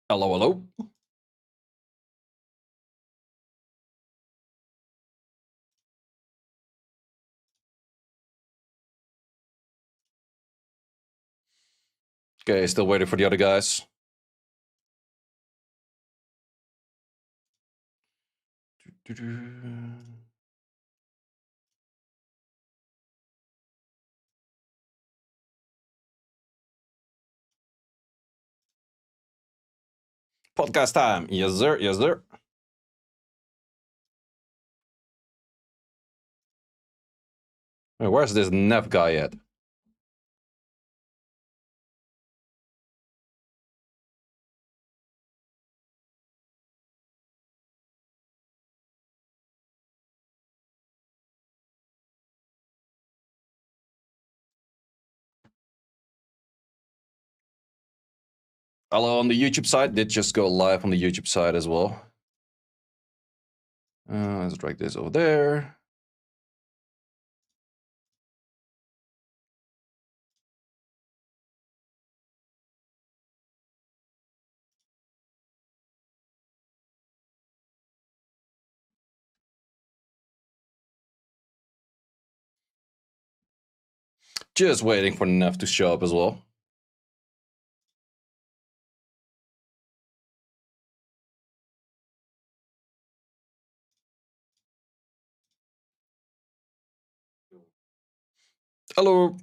Hello, hello. Okay, still waiting for the other guys. Podcast time. Yes, sir. Yes, sir. Hey, where's this Nev guy at? Hello on the YouTube side. Did just go live on the YouTube side as well. Let's drag this over there. Just waiting for Nev to show up as well. Hello.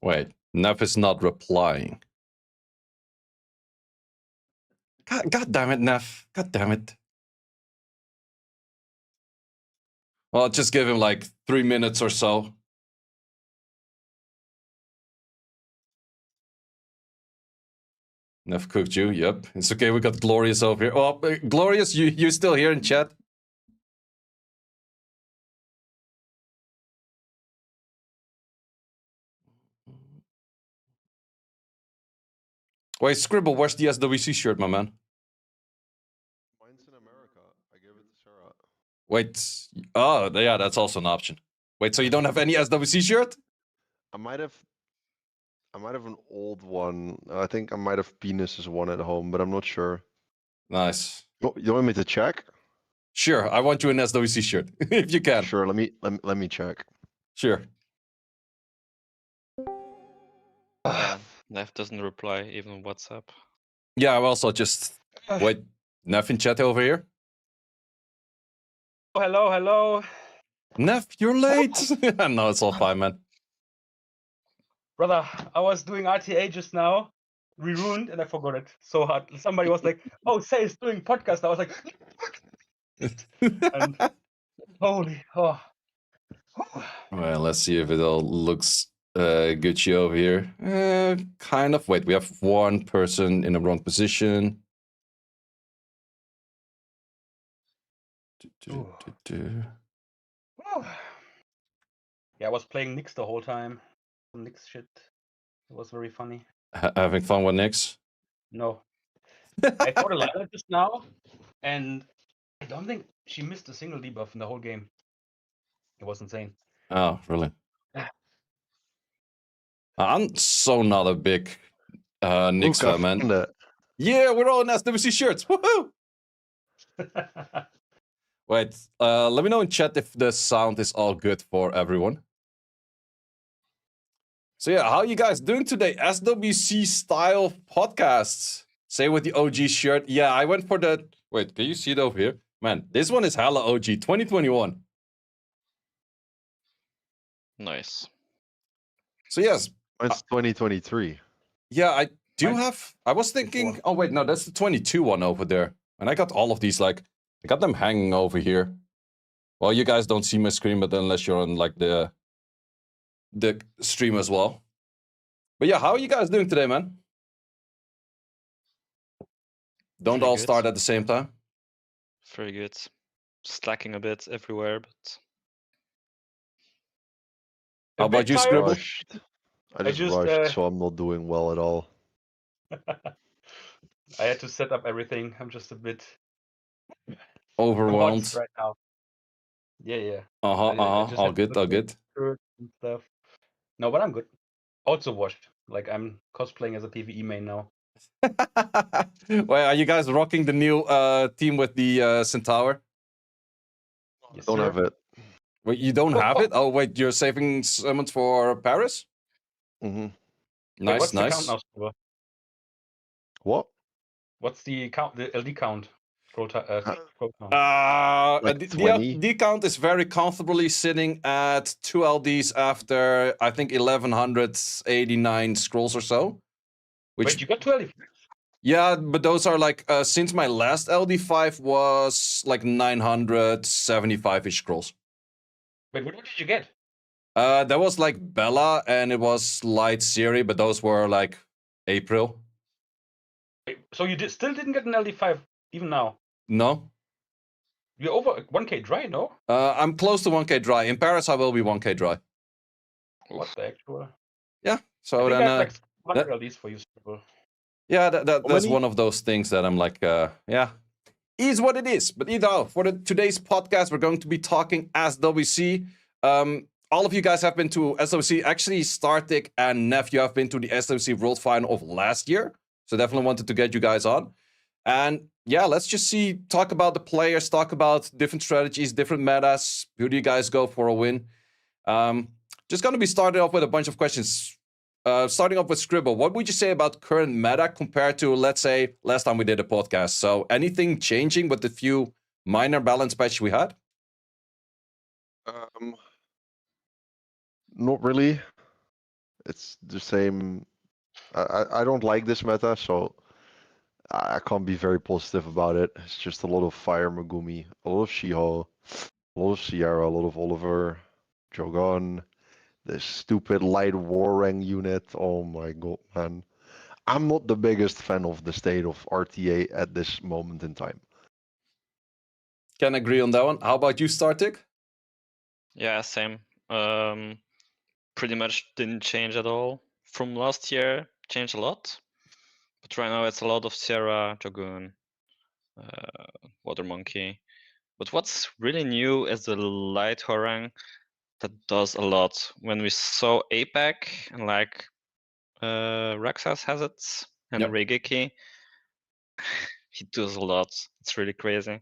Wait, Nev is not replying. God damn it, Nev. God damn it. Well, just give him like 3 minutes or so. Nev cooked you. Yep. It's okay. We got Glorious over here. Oh, Glorious, you still here in chat? Wait, Scribble, where's the SWC shirt, my man? Mine's in America. I gave it to Sarah. Wait. Oh, yeah, that's also an option. Wait, so you don't have any SWC shirt? I might have an old one. I think I might have Penis's one at home, but I'm not sure. Nice. Oh, you want me to check? Sure, I want you an SWC shirt if you can. Sure. Let me check. Sure. Nev doesn't reply even on WhatsApp. Yeah, I'm also just wait. Nev in chat over here. Oh, hello. Nev, you're late. No, it's all fine, man. Brother, I was doing RTA just now, re-ruined, and I forgot it so hard. Somebody was like, oh, Say is doing podcast. I was like, and holy, oh. Well, let's see if it all looks Gucci over here. Kind of. Wait, we have one person in the wrong position. Yeah, I was playing Nyx the whole time. Some Nyx shit. It was very funny. Having fun with Nyx? No. I fought a Lila just now, and I don't think she missed a single debuff in the whole game. It was insane. Oh, really? I'm so not a big Nyx fan, man. Yeah, we're all in SWC shirts. Woohoo! Wait, let me know in chat if the sound is all good for everyone. So yeah, how you guys doing today? SWC style podcasts. Say with the OG shirt. Yeah, I went for the... Wait, can you see it over here? Man, this one is hella OG. 2021. Nice. So yes. It's 2023. Yeah, I do have... I was thinking... Oh wait, no, that's the 22 one over there. And I got all of these, like... I got them hanging over here. Well, you guys don't see my screen, but unless you're on like the stream as well. But yeah, how are you guys doing today, man? Don't Pretty all good. start at the same time? Very good. slacking a bit everywhere, but How A about bit you, just tired. Scribble? rushed. I just just, rushed, so I'm not doing well at all. I had to set up everything. I'm just a bit Overwhelmed. bots right now. Yeah. Uh-huh, I just all had to good, all good. shirts and stuff. No, but I'm good. Also washed. Like I'm cosplaying as a PvE main now. Well, are you guys rocking the new team with the Centaur? Yes, Don't sir. have it. Wait, you don't have it? Oh, wait, you're saving summons for Paris? Hmm Wait, Nice, what's the nice. count now, Silver? What? What's the count? The LD count? Scroll count. Like The 20? LD count is very comfortably sitting at 2 LDs after, I think, 1189 scrolls or so. Which, Wait, you got 12? yeah, but those are like, since my last LD5 was like 975-ish scrolls. Wait, what did you get? That was like Bella and it was Light Siri, but those were like April. Wait, so you still didn't get an LD5 even now? No? You're over 1k dry, no? I'm close to 1k dry. In Paris, I will be 1k dry. What the actual? Yeah, I so think then... I have like 100 that- LDs for you, Scribble. yeah, that's many? one of those things that I'm like, yeah, is what it is. But either for today's podcast, we're going to be talking SWC. All of you guys have been to SWC. Actually, Startiik and Nephew have been to the SWC World Final of last year. So definitely wanted to get you guys on. And yeah, let's just talk about the players, talk about different strategies, different metas. Who do you guys go for a win? Just going to be starting off with a bunch of questions. Starting off with Scribble, what would you say about current meta compared to, let's say, last time we did a podcast? So anything changing with the few minor balance patches we had? Not really. It's the same. I don't like this meta, so I can't be very positive about it. It's just a lot of Fire Megumi, a lot of Shiho, a lot of Sierra, a lot of Oliver, Jogon, this stupid light Warang unit. Oh my god, man. I'm not the biggest fan of the state of RTA at this moment in time. Can agree on that one. How about you, Startiik? yeah, same. Pretty much didn't change at all. From last year, changed a lot. But right now it's a lot of Sierra, Dragoon, Water Monkey. But what's really new is the light Horang that does a lot. When we saw APAC and like Rexas has it and Yep. Reigeki, he does a lot. It's really crazy.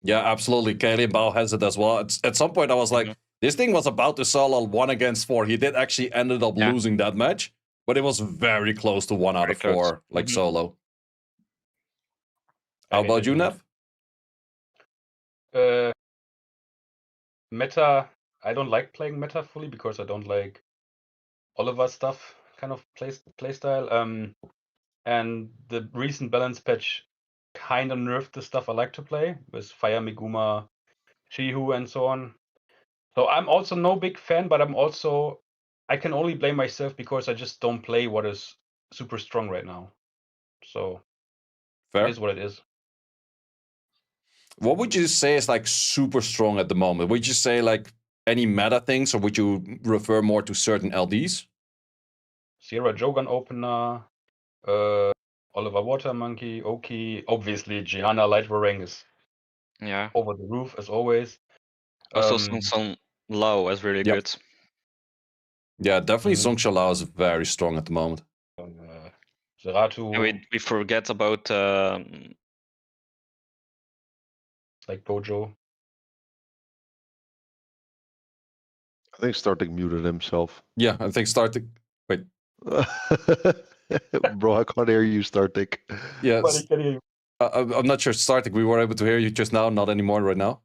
Yeah, absolutely. Kaeli Bao has it as well. At some point, I was like, this thing was about to solo 1 against 4. He did actually ended up Yeah. losing that match, but it was very close to 1 out of Very 4, close. like solo. I How hate about that you, unit. Nev? Meta, I don't like playing meta fully because I don't like Oliver stuff kind of play style. And the recent balance patch kind of nerfed the stuff I like to play with Fire Meguma, Shihu, and so on. So I'm also no big fan, but I can only blame myself because I just don't play what is super strong right now. So Fair. it is what it is. What would you say is like super strong at the moment? Would you say like any meta things, or would you refer more to certain LDs? Sierra Jogan opener, Oliver Water Monkey, Oki, obviously Gianna Light Warang is Yeah. over the roof as always. Also some low is really good. Yeah, definitely Mhm. Song Shalao is very strong at the moment. Zeratu, And we forget about like Gojo. I think Startiik muted himself. Yeah, I think Startiik. Wait, Bro, I can't hear you, Startiik. yeah, But I can hear you. I'm not sure, Startiik. We were able to hear you just now, not anymore right now.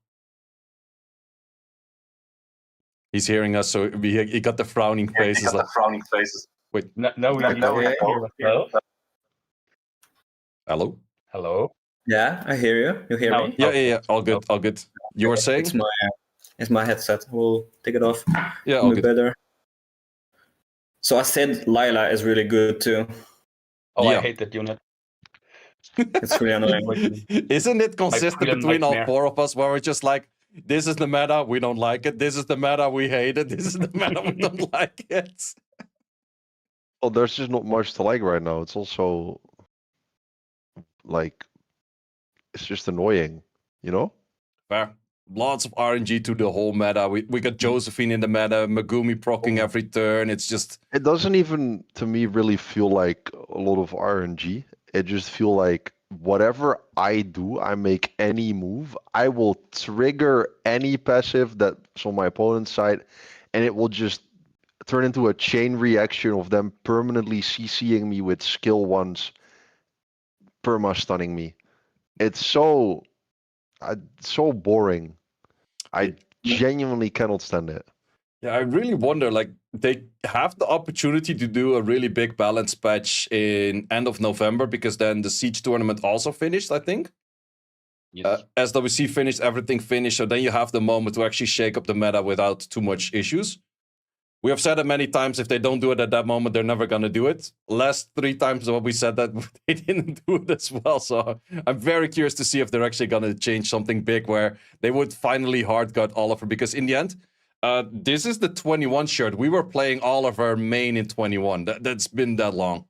He's hearing us, so he got the frowning faces. Wait, Now we can hear yourself. hello? Hello. Yeah, I hear you. You hear Now- me? Yeah, all good, all good. You were saying? It's my headset. We'll take it off. Yeah, It'll all be good. better. So I said Lila is really good too. Oh, I Yeah. hate that unit. It's really annoying. Isn't it consistent freedom between all nightmare. four of us where we're just like, this is the meta, we don't like it. This is the meta, we hate it. This is the meta, we don't like it. Well, there's just not much to like right now. It's also like it's just annoying, you know? Fair. Lots of RNG to the whole meta. We got Josephine in the meta, Megumi procking every turn. It's just It doesn't even to me really feel like a lot of RNG. It just feel like whatever I do, I make any move, I will trigger any passive that's on my opponent's side, and it will just turn into a chain reaction of them permanently CCing me with skill ones, perma stunning me. It's so boring. I genuinely cannot stand it. yeah, I really wonder, like, they have the opportunity to do a really big balance patch in end of November because then the Siege tournament also finished, I think. Yes. SWC finished, everything finished, so then you have the moment to actually shake up the meta without too much issues. We have said it many times, if they don't do it at that moment, they're never going to do it. Last 3 times what we said that they didn't do it as well, so I'm very curious to see if they're actually going to change something big where they would finally hardcut Oliver, because in the end, this is the 21 shirt. We were playing Oliver main in 21. That's been that long.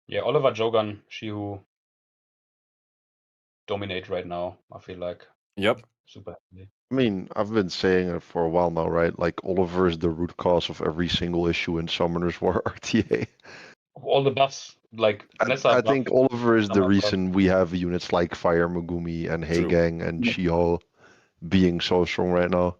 Yeah, Oliver Jogan, she who dominate right now, I feel like. Yep. Super heavily. I mean, I've been saying it for a while now, right? Like Oliver is the root cause of every single issue in Summoners War RTA. All the buffs, like Nessa I buff, think Oliver is the Summer buff. reason we have units like Fire Megumi and True. Heigang and Shiho being so strong right now.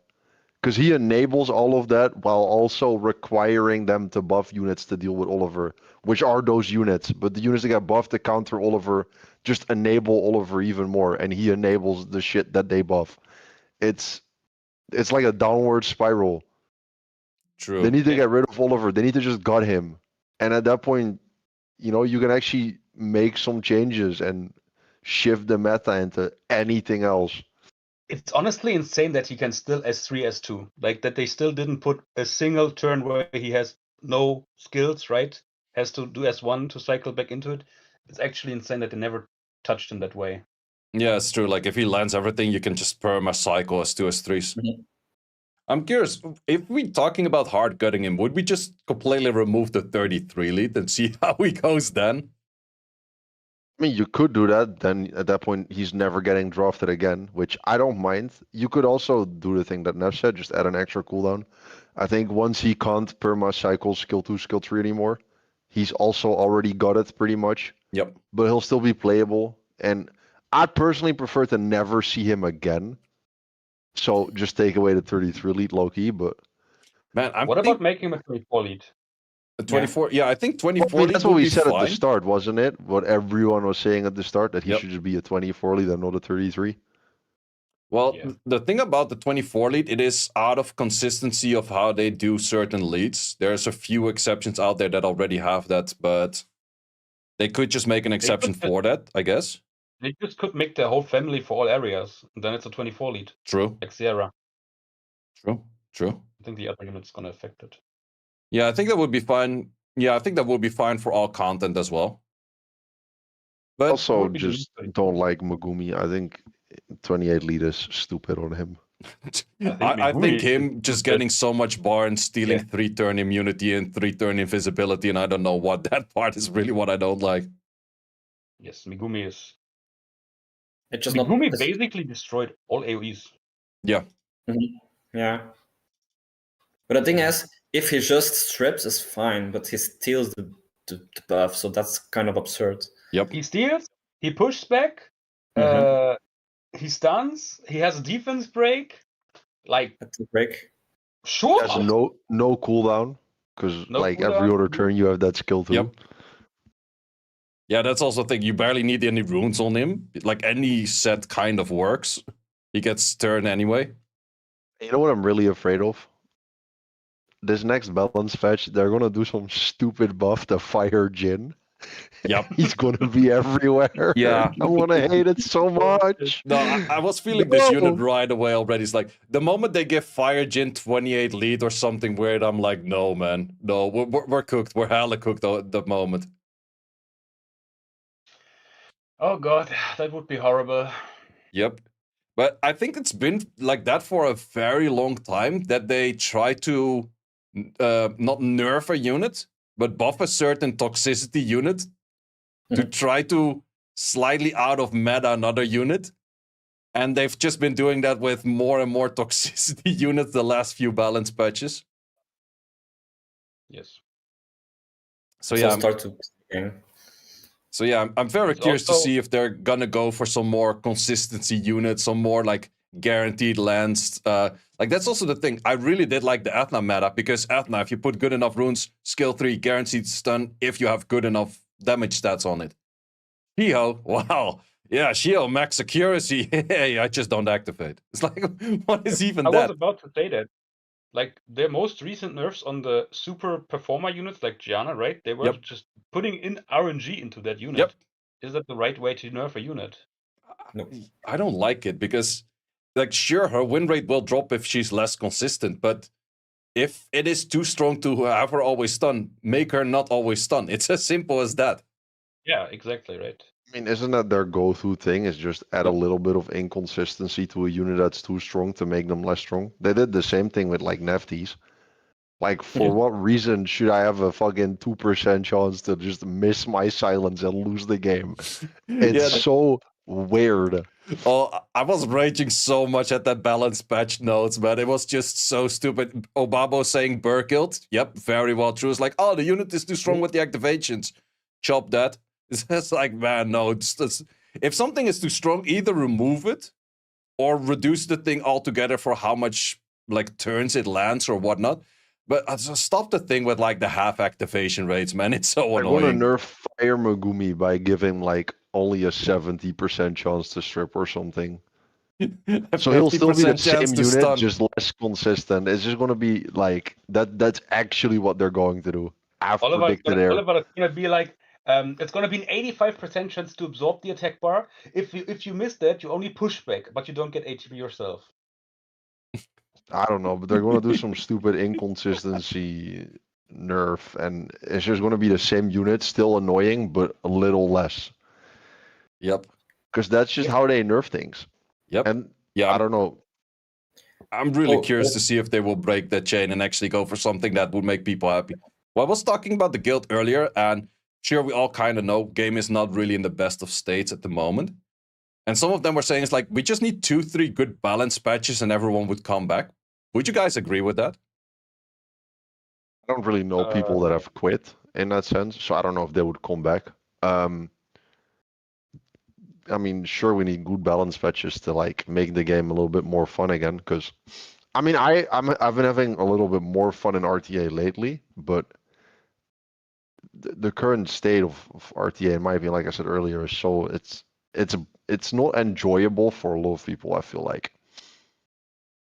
Because he enables all of that while also requiring them to buff units to deal with Oliver, which are those units. But the units that get buffed to counter Oliver just enable Oliver even more, and he enables the shit that they buff. It's like a downward spiral. True. They need to Yeah. get rid of Oliver. They need to just gut him. And at that point, you know, you can actually make some changes and shift the meta into anything else. It's honestly insane that he can still S3, S2. Like that they still didn't put a single turn where he has no skills, right? Has to do S1 to cycle back into it. It's actually insane that they never touched him that way. Yeah, it's true. Like, if he lands everything, you can just perma cycle S2, S3s. Mhm. I'm curious, if we're talking about hard gutting him, would we just completely remove the 33 lead and see how he goes then? I mean, you could do that. Then at that point, he's never getting drafted again, which I don't mind. You could also do the thing that Nev said, just add an extra cooldown. I think once he can't perma cycle skill 2, skill 3 anymore, he's also already got it pretty much. Yep. But he'll still be playable. And I'd personally prefer to never see him again. So just take away the 33 lead low-key, but Man, I'm What think about making him a 24 lead? 24. Yeah, I think 24 I mean, lead that's what would we be said at fine. the start, wasn't it? What everyone was saying at the start, that he Yep. should just be a 24 lead and not a 33. Well, Yeah. the thing about the 24 lead, it is out of consistency of how they do certain leads. There's a few exceptions out there that already have that, but they could just make an exception could- for that, I guess. They just could make the whole family for all areas. And then it's a 24 lead, True, like Sierra. true. I think the other unit's gonna affect it. Yeah, I think that would be fine. Yeah, I think that would be fine for all content as well. But Also, would be the just least don't like Megumi. I think 28 lead is stupid on him. I think Megumi him is just stupid. getting so much bar and stealing Yeah. 3-turn immunity and 3-turn invisibility, and I don't know what that part is really what I don't like. Yes, Megumi is. It's just not. Megumi it's- basically destroyed all AoEs. Yeah, Yeah. But the thing is, if he just strips, it's fine, but he steals the buff, so that's kind of absurd. yep. He steals, he pushes back, Mhm. he stuns, he has a defense break. Like, At the break. sure. Has no cooldown, because No like every cooldown. other turn you have that skill too. Yep. Yeah, that's also the thing. You barely need any runes on him. Like, any set kind of works. He gets turn anyway. You know what I'm really afraid of? This next balance patch, they're gonna do some stupid buff to Fire Jin. Yep. He's gonna be everywhere. Yeah. I'm gonna hate it so much. No, I was feeling this unit No. right away already. It's like, the moment they give Fire Jin 28 lead or something weird, I'm like, no, man. No, we're cooked. We're hella cooked at the moment. Oh god, that would be horrible. Yep. But I think it's been like that for a very long time, that they try to not nerf a unit, but buff a certain toxicity unit to try to slightly out of meta another unit. And they've just been doing that with more and more toxicity units the last few balance patches. Yes. So It's yeah, all start to game. So yeah, I'm very It's curious to also- see if they're gonna go for some more consistency units, some more like guaranteed lands. Like that's also the thing. I really did like the Athna meta, because Athna, if you put good enough runes, skill 3 guaranteed stun if you have good enough damage stats on it. Shio, wow. Yeah, Shio max accuracy. Hey, I just don't activate. It's like, what is even I was that? about to say that. Like their most recent nerfs on the super performer units like Gianna, right? They were Yep. just putting in RNG into that unit. Yep. Is that the right way to nerf a unit? No. I don't like it, because, like, sure, her win rate will drop if she's less consistent, but if it is too strong to have her always stun, make her not always stun. It's as simple as that. Yeah, exactly, right. I mean, isn't that their go-to thing? Is just add Yep. a little bit of inconsistency to a unit that's too strong to make them less strong. They did the same thing with like Nefties. Like, for Yeah. what reason should I have a fucking 2% chance to just miss my silence and lose the game? It's Yeah. so weird. Oh, I was raging so much at that balance patch notes, man. It was just so stupid. Obabo saying Burr killed. Yep, very well true. It's like, oh, the unit is too strong with the activations. Chop that. It's like, man, no. If something is too strong, either remove it or reduce the thing altogether for how much like turns it lands or whatnot. But just stop the thing with like the half activation rates, man. It's so I want to annoying. nerf Fire Megumi by giving like only a 70% chance to strip or something. So he'll still be the 50% chance same to unit, stun. just less consistent. It's just gonna be like that. That's actually what they're going to do. I've Oliver, predicted it. Oliver is gonna be like, it's gonna be an 85% chance to absorb the attack bar. If you miss that, you only push back, but you don't get HP yourself. I don't know, but they're gonna do some stupid inconsistency nerf, and it's just gonna be the same unit, still annoying, but a little less. Yep. Because that's just how they nerf things. Yep. And Yeah, I don't know. I'm really Oh, curious oh. to see if they will break that chain and actually go for something that would make people happy. Well, I was talking about the guild earlier, and sure, we all kind of know game is not really in the best of states at the moment. And some of them were saying it's like, we just need 2-3 good balance patches and everyone would come back. Would you guys agree with that? I don't really know people that have quit in that sense, so I don't know if they would come back. I mean, sure, we need good balance patches to like make the game a little bit more fun again. Because, I mean, I've been having a little bit more fun in RTA lately, but the current state of RTA, in my opinion, like I said earlier, is so it's not enjoyable for a lot of people. I feel like.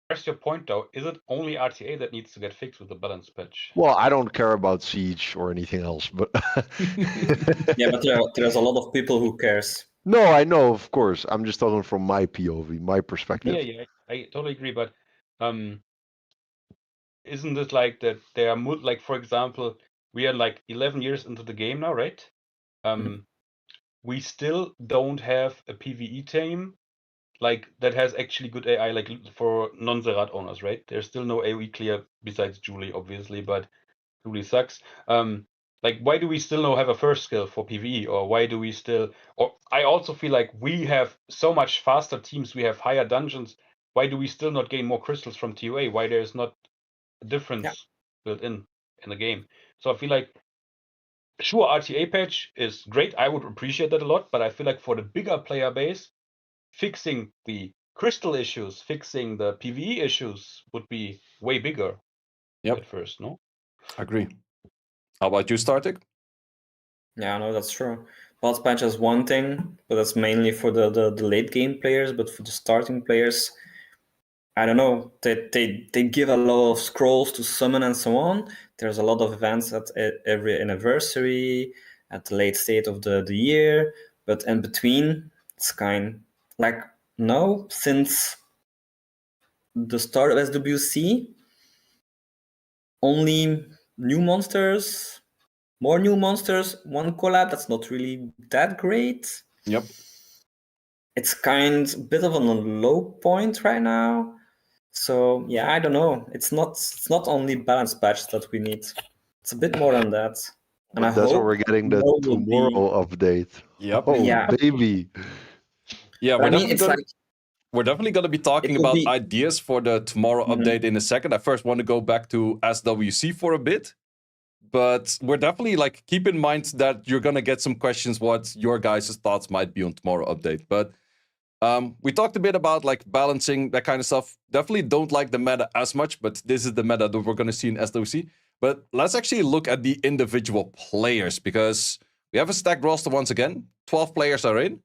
Where's your point though? Is it only RTA that needs to get fixed with the balance patch? Well, I don't care about Siege or anything else, but Yeah, but there's a lot of people who cares. no, I know, of course. I'm just talking from my POV, my perspective. Yeah, I totally agree. But isn't it like that? They are like, for example, we are like 11 years into the game now, right? We still don't have a PvE team like that has actually good AI, like for non-Zerat owners, right? There's still no AoE clear besides Julie, obviously, but Julie sucks. Like, why do we still not have a first skill for PvE, or why do we still? Or I also feel like we have so much faster teams, we have higher dungeons. Why do we still not gain more crystals from TOA? Why there is not a difference built in the game? So I feel like, sure, RTA patch is great. I would appreciate that a lot, but I feel like for the bigger player base, fixing the crystal issues, fixing the PvE issues would be way bigger. Yep. At first, no? I agree. How about you, Startiik? Yeah, no, that's true. Balance patch is one thing, but that's mainly for the late game players. But for the starting players, I don't know. They give a lot of scrolls to summon and so on. There's a lot of events at every anniversary, at the late state of the year. But in between, it's kind like no, since the start of SWC, only new monsters, more new monsters, one collab. That's not really that great. Yep. It's kind of a bit of a low point right now. So yeah, I don't know. It's not only balance patch that we need. It's a bit more than that. And But I that's what hope we're getting the tomorrow will be- tomorrow update. Yep. Oh, Yeah. baby. Yeah, I mean, it's like we're definitely going to be talking it will about be- ideas for the tomorrow Mhm. update in a second. I first want to go back to SWC for a bit. But we're definitely like, keep in mind that you're going to get some questions what your guys' thoughts might be on tomorrow update. But we talked a bit about like balancing, that kind of stuff. Definitely don't like the meta as much, but this is the meta that we're going to see in SWC. But let's actually look at the individual players, because we have a stacked roster once again. 12 players are in.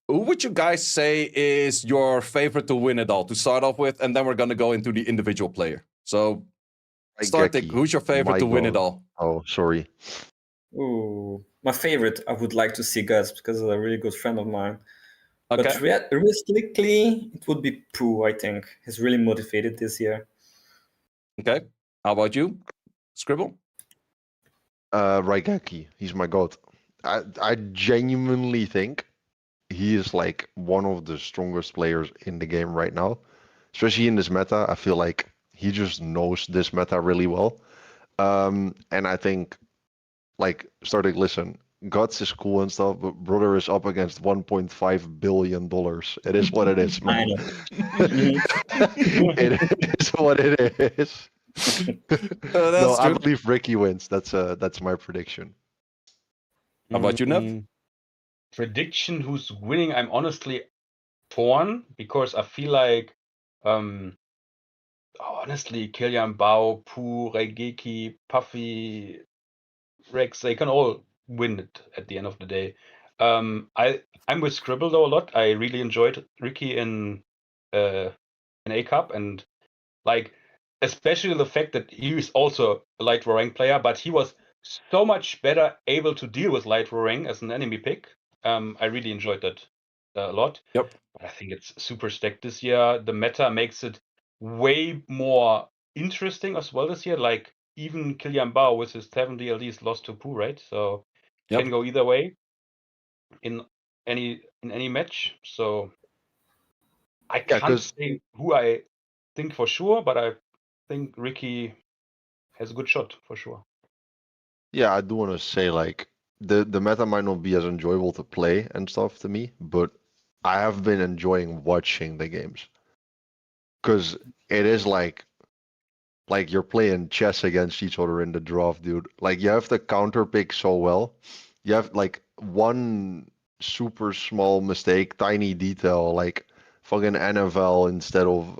Who would you guys say is your favorite to win it all, to start off with? And then we're going to go into the individual player. So, Startiik, Geki, who's your favorite my to win it God. all? Oh, sorry. Ooh, my favorite. I would like to see Guts because he's a really good friend of mine. Okay. But realistically, it would be Pooh. I think he's really motivated this year. Okay. How about you, Scribble? Raigeki, he's my god. I genuinely think he is like one of the strongest players in the game right now. Especially in this meta, I feel like he just knows this meta really well. And I think, like, Startiik, listen, Guts is cool and stuff, but brother is up against $1.5 billion. It is what it is, I man. know. It is what it is. No, That's I true. believe Ricky wins. That's my prediction. How about you, Nev? Prediction who's winning? I'm honestly torn because I feel like, honestly, Killian Bao, Pooh, Raigeki, Puffy, Rex, they can all win it at the end of the day. I'm with Scribble though a lot. I really enjoyed Ricky in A Cup, and like especially the fact that he is also a light rank player, but he was so much better able to deal with light rank as an enemy pick. I really enjoyed that a lot. Yep. But I think it's super stacked this year. The meta makes it way more interesting as well this year. Like even Killian Bao with his 7 DLDs lost to Pooh, right? So Yep. can go either way in any match. So I Yeah, can't 'cause- say who I think for sure, but I think Ricky has a good shot for sure. Yeah, I do want to say like the meta might not be as enjoyable to play and stuff to me, but I have been enjoying watching the games. Cause it is like you're playing chess against each other in the draft, dude. Like you have to counter pick so well. You have like one super small mistake, tiny detail, like fucking NFL instead of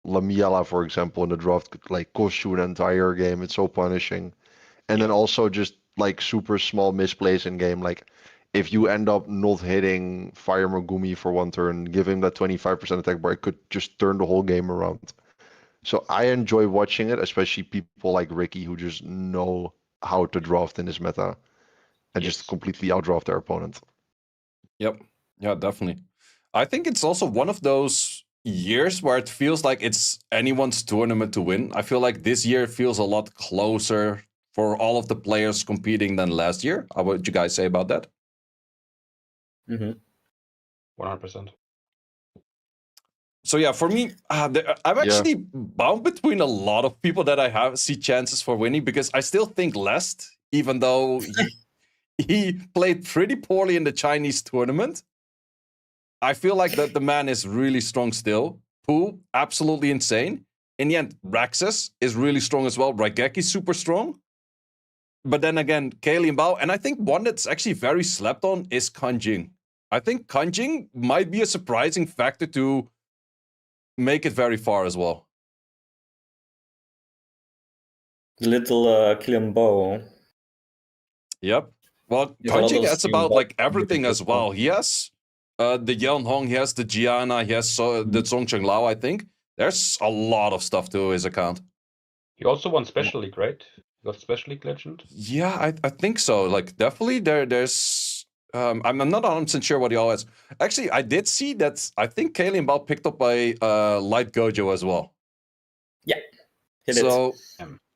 Lamiela, for example, in the draft could like cost you an entire game. It's so punishing. And then also just like super small misplays in game, like if you end up not hitting Fire Megumi for one turn, give him that 25% attack bar, it could just turn the whole game around. So I enjoy watching it, especially people like Ricky who just know how to draft in this meta and Yes. just completely outdraft their opponent. Yep. Yeah, definitely. I think it's also one of those years where it feels like it's anyone's tournament to win. I feel like this year feels a lot closer for all of the players competing than last year. How would you guys say about that? 100%. So yeah, for me, I'm actually bound between a lot of people that I see chances for winning, because I still think Lest, even though he played pretty poorly in the Chinese tournament, I feel like that the man is really strong still. Pooh, absolutely insane. In the end, Raxus is really strong as well. Raigeki super strong. But then again, Kaylee and Bao, and I think one that's actually very slept on is Kanjing. I think Kanjing might be a surprising factor to make it very far as well. The little Killian Bow. Yep. Well, There's a lot Kanjing of has stream about bot like everything abilities as well. He has the Yan Hong, he has the Gianna, he has the Zhongcheng Lao, I think. There's a lot of stuff to his account. He also won Special League, right? He got Special League Legend. Yeah, I think so. Like definitely there's I'm not 100% sure what he all has. Actually, I did see that I think Kaylee Bao picked up a Light Gojo as well. Yeah. He did. So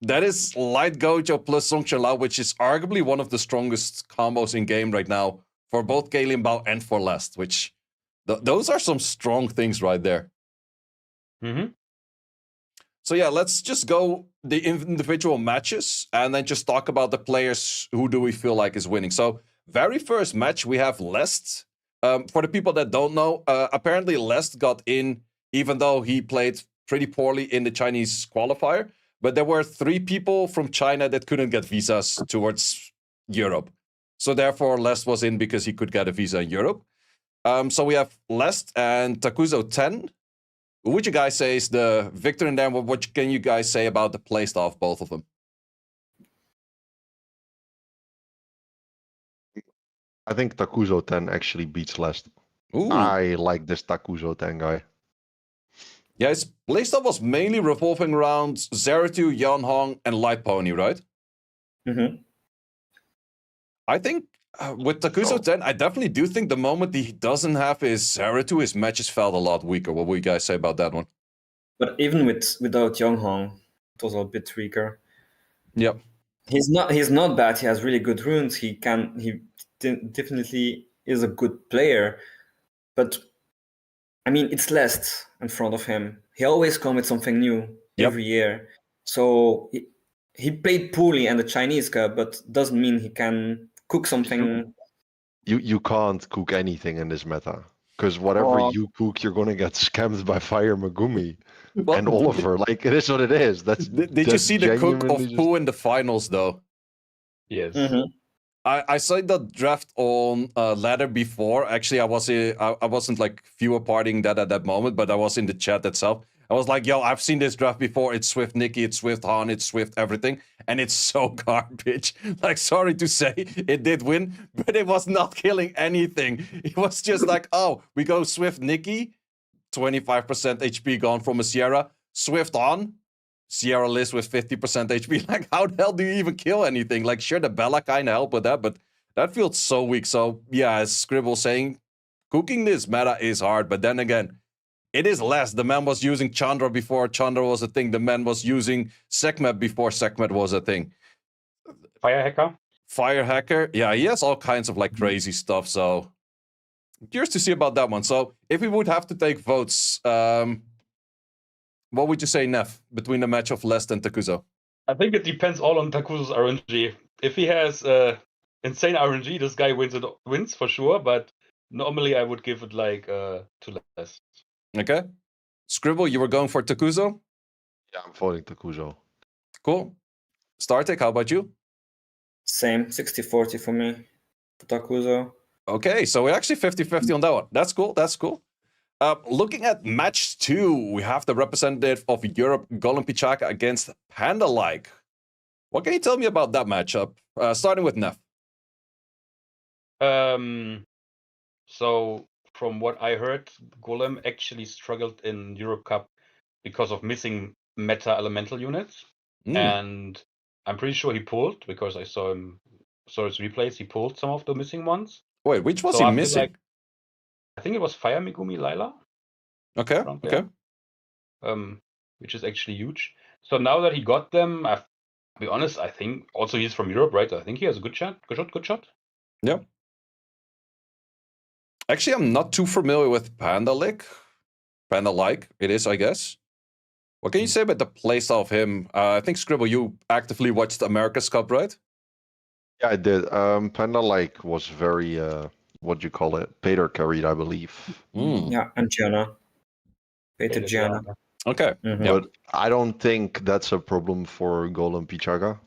That is Light Gojo plus Song Lao, which is arguably one of the strongest combos in game right now for both Galien Bao and for Lest, which those are some strong things right there. Mm-hmm. So yeah, let's just go the individual matches and then just talk about the players who do we feel like is winning. So very first match, we have Lest. For the people that don't know, apparently Lest got in even though he played pretty poorly in the Chinese qualifier. But there were 3 people from China that couldn't get visas towards Europe. So therefore, Lest was in because he could get a visa in Europe. So we have Lest and Takuzo 10. Who would you guys say is the victor in there? What can you guys say about the playstyle of both of them? I think Takuzo 10 actually beats Lest. Ooh. I like this Takuzo 10 guy. Yeah, his playstyle was mainly revolving around Zeratul, Yanhong, and Light Pony, right? Mm-hmm. I think with Takuzo 10, I definitely do think the moment he doesn't have his Zeratul, his matches felt a lot weaker. What would you guys say about that one? But even without Yonghong, it was a bit weaker. Yep. He's not bad. He has really good runes. He definitely is a good player. But I mean, it's Lest in front of him. He always comes with something new every year. So he played poorly in the Chinese Cup, but doesn't mean he can cook something. You can't cook anything in this meta. Because whatever you cook, you're going to get scammed by Fire Megumi and Oliver. Like, it is what it is. Did you see the cook of Pooh in the finals, though? Yes. Mm-hmm. I saw the draft on ladder before. Actually, I wasn't like viewer partying that at that moment, but I was in the chat itself. I was like, yo, I've seen this draft before. It's Swift Nikki, it's Swift Han, it's Swift everything. And it's so garbage. Like, sorry to say, it did win, but it was not killing anything. It was just like, oh, we go Swift Nikki, 25% HP gone from a Sierra. Swift Han, Sierra Liz with 50% HP. Like, how the hell do you even kill anything? Like, sure, the Bella kind of help with that, but that feels so weak. So, yeah, as Scribble saying, cooking this meta is hard, but then again, it is less. The man was using Chandra before Chandra was a thing. The man was using Sekhmet before Sekhmet was a thing. Fire Hacker? Fire Hacker? Yeah, he has all kinds of like crazy stuff, so curious to see about that one. So, if we would have to take votes, what would you say, Neff, between the match of Lest and Takuzo? I think it depends all on Takuzo's RNG. If he has insane RNG, this guy wins for sure, but normally I would give it like to Lest. Okay. Scribble, you were going for Takuzo? Yeah, I'm voting Takuzo. Cool. Startiik, how about you? Same, 60-40 for me, for Takuzo. Okay, so we're actually 50-50 on that one. That's cool, that's cool. Looking at match 2, we have the representative of Europe, Golem Pichaka, against Panda-like. What can you tell me about that matchup? Starting with Neff. So from what I heard, Golem actually struggled in Europe Cup because of missing meta elemental units. And I'm pretty sure he pulled, because I saw his replays, he pulled some of the missing ones. Wait, which was he missing? I think it was Fire Megumi Lila. Okay, okay. Which is actually huge. So now that he got them, to be honest, I think also he's from Europe, right? I think he has a good shot. Good shot. Yeah. Actually, I'm not too familiar with Panda-like. Panda-like, it is, I guess. What can you say about the playstyle of him? I think, Scribble, you actively watched America's Cup, right? Yeah, I did. Panda-like was very, what do you call it? Peter carried, I believe. Yeah, and Gianna. Peter Gianna. Okay. Mm-hmm. But I don't think that's a problem for Golem Pichaka.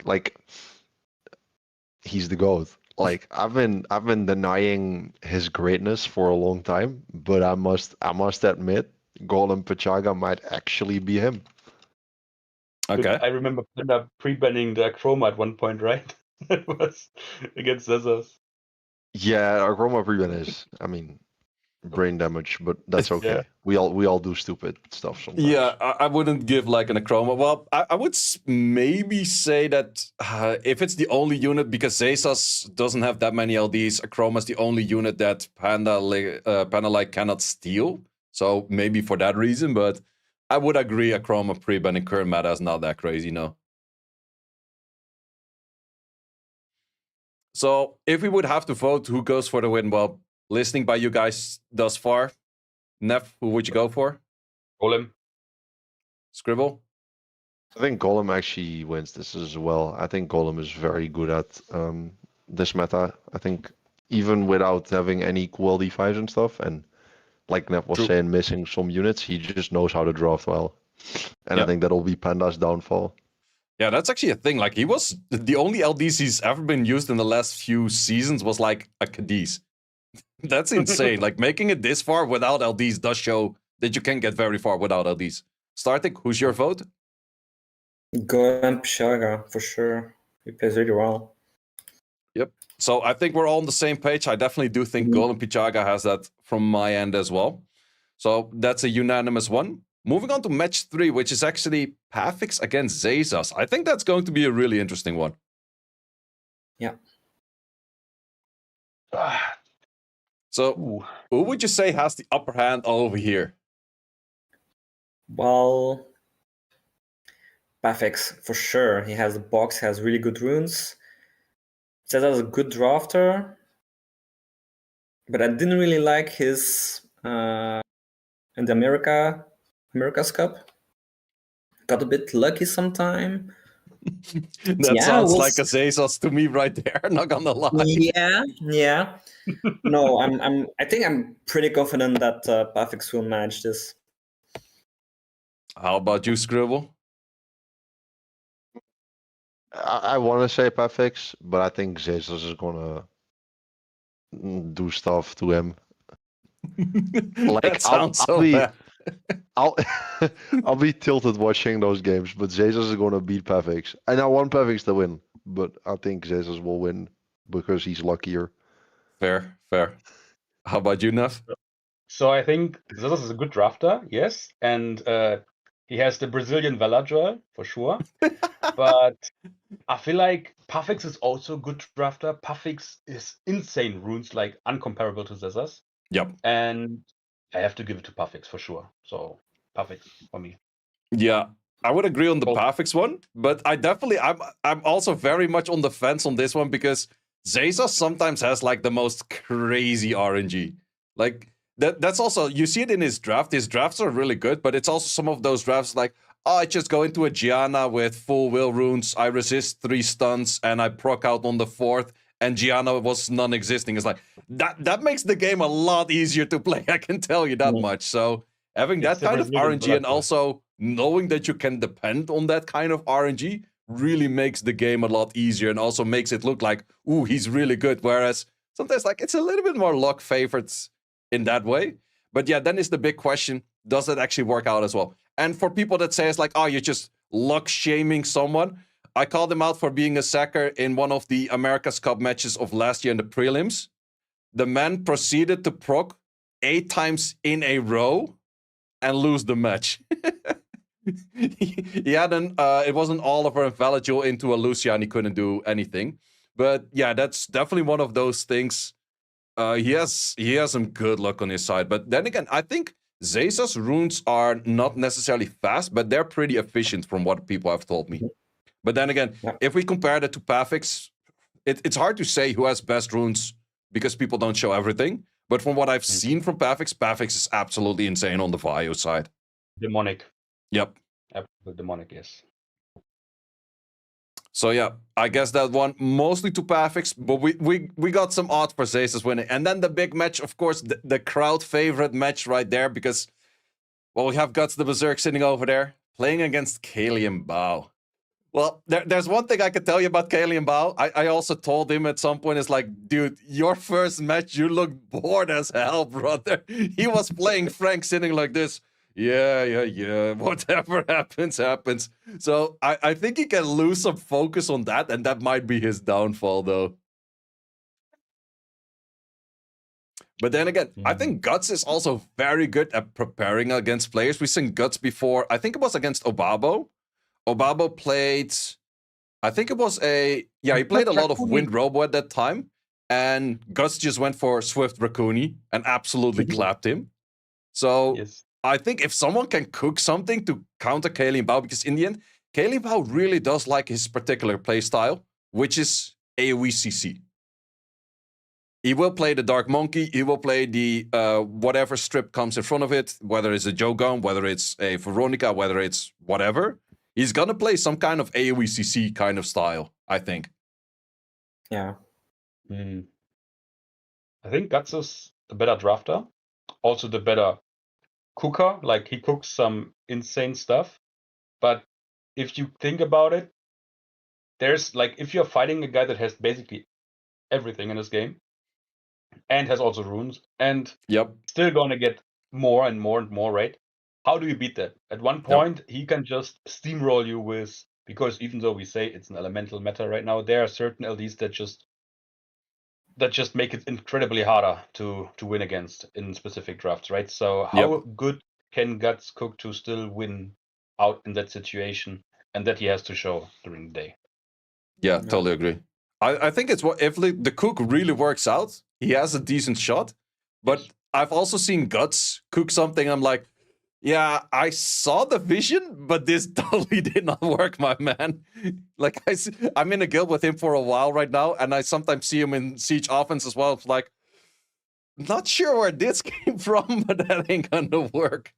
Like, he's the GOAT. Like, I've been denying his greatness for a long time, but I must admit, Golem Pichaka might actually be him. Okay. I remember Panda pre-banning the Chroma at one point, right? It was against Zezos. Yeah, our Chroma pre-ban is, I mean, brain damage, but that's okay. Yeah. We all do stupid stuff sometimes. Yeah, I wouldn't give like an Acroma. Well, I would maybe say that if it's the only unit, because Zesas doesn't have that many LDs, Acroma's the only unit that Panda-like cannot steal. So maybe for that reason, but I would agree Acroma pre-ban in current meta is not that crazy, no. So if we would have to vote who goes for the win, well, listening by you guys thus far, Neff, who would you go for? Golem. Scribble? I think Golem actually wins this as well. I think Golem is very good at this meta. I think even without having any cool D5s and stuff, and like Neff was True. saying, missing some units, he just knows how to draft well. And Yeah. I think that'll be Panda's downfall. Yeah, that's actually a thing. Like, he was the only LDs he's ever been used in the last few seasons was like a Cadiz. That's insane. Like, making it this far without LDs does show that you can get very far without LDs. Startiik, who's your vote? Golem Pshaga, for sure. He plays really well. So I think we're all on the same page. I definitely do think Mhm. Golem Pichaga has that from my end as well. So that's a unanimous one. Moving on to match 3, which is actually Pafix against Zazas. I think that's going to be a really interesting one. Ah, So ooh. who would you say has the upper hand over here? Well, Pafix, for sure. He has the box, has really good runes. Says as a good drafter, but I didn't really like his in the America's Cup. Got a bit lucky sometime. That Yeah, sounds we'll like a Zazas to me right there, not gonna lie. Yeah. No, I think I'm pretty confident that Pafix will manage this. How about you, Scribble? I want to say Pafix, but I think Jesus is gonna do stuff to him. That sounds I'll so be- bad. I'll I'll be tilted watching those games, but Jesus is gonna beat Pafix. And I want Pafix to win, but I think Jesus will win because he's luckier. Fair. How about you, Neff? So I think Zazas is a good drafter, yes, and he has the Brazilian Valadra for sure. But I feel like Pafix is also a good drafter. Pafix is insane runes, like uncomparable to Zazas. Yep. And I have to give it to Pafix for sure. So Pafix for me. Yeah, I would agree on the Well- Pafix one, but I'm also very much on the fence on this one because Zazas sometimes has like the most crazy RNG. Like that's also, you see it in his draft. His drafts are really good, but it's also some of those drafts like, oh, I just go into a Gianna with full will runes, I resist 3 stuns, and I proc out on the 4th, and Gianna was non-existing. It's like that makes the game a lot easier to play, I can tell you that Mhm. much. So having It's that the kind of Brazilian RNG and Valadra. also knowing that you can depend on that kind of RNG really makes the game a lot easier and also makes it look like, ooh, he's really good. Whereas sometimes like it's a little bit more luck favorites in that way. But yeah, then is the big question, does it actually work out as well? And for people that say it's like, oh, you're just luck shaming someone, I called him out for being a sacker in one of the America's Cup matches of last year in the prelims. The man proceeded to proc 8 times in a row and lose the match. He had it was an Oliver and Valadjul into a Lucia and he couldn't do anything. But yeah, that's definitely one of those things. He has some good luck on his side. But then again, I think Zazas runes are not necessarily fast, but they're pretty efficient from what people have told me. But then again, Yeah. if we compare that to Pafix, it's hard to say who has best runes because people don't show everything. But from what I've seen from Pafix, Pafix is absolutely insane on the Vaio side. Demonic. Yep. Absolute demonic, yes. So yeah, I guess that one mostly to Pafix, but we got some odds for Zazas winning. And then the big match, of course, the crowd favorite match right there, because, well, we have Guts the Berserk sitting over there, playing against Kalian Bao. Well, there's one thing I can tell you about Kalian Bao. I also told him at some point, it's like, dude, your first match, you looked bored as hell, brother. He was playing Frank sitting like this. Yeah. Whatever happens. So I think he can lose some focus on that, and that might be his downfall, though. But then again, I think Guts is also very good at preparing against players. We've seen Guts before. I think it was against Obabo. Obabo played, I think it was he played a lot of Wind Robo at that time. And Guts just went for Swift Raccoon and absolutely clapped him. So Yes. I think if someone can cook something to counter Kalian Bao, because in the end, Kalian Bao really does like his particular playstyle, which is AoE CC. he will play the Dark Monkey. He will play the whatever strip comes in front of it, whether it's a Jogun, whether it's a Veronica, whether it's whatever. He's gonna play some kind of AoE-CC kind of style, I think. Yeah. I think Guts is the better drafter, also the better cooker. Like he cooks some insane stuff. But if you think about it, there's like if you're fighting a guy that has basically everything in his game and has also runes and still gonna get more and more and more, right? How do you beat that? At one point, he can just steamroll you with, because even though we say it's an elemental meta right now, there are certain LDs that just make it incredibly harder to win against in specific drafts, right? So how good can Guts cook to still win out in that situation, and that he has to show during the day? Yeah, totally agree. I think it's what if the cook really works out, he has a decent shot. But I've also seen Guts cook something. I'm like, yeah, I saw the vision, but this totally did not work, my man. Like I'm in a guild with him for a while right now, and I sometimes see him in Siege offense as well. It's like, not sure where this came from, but that ain't gonna work.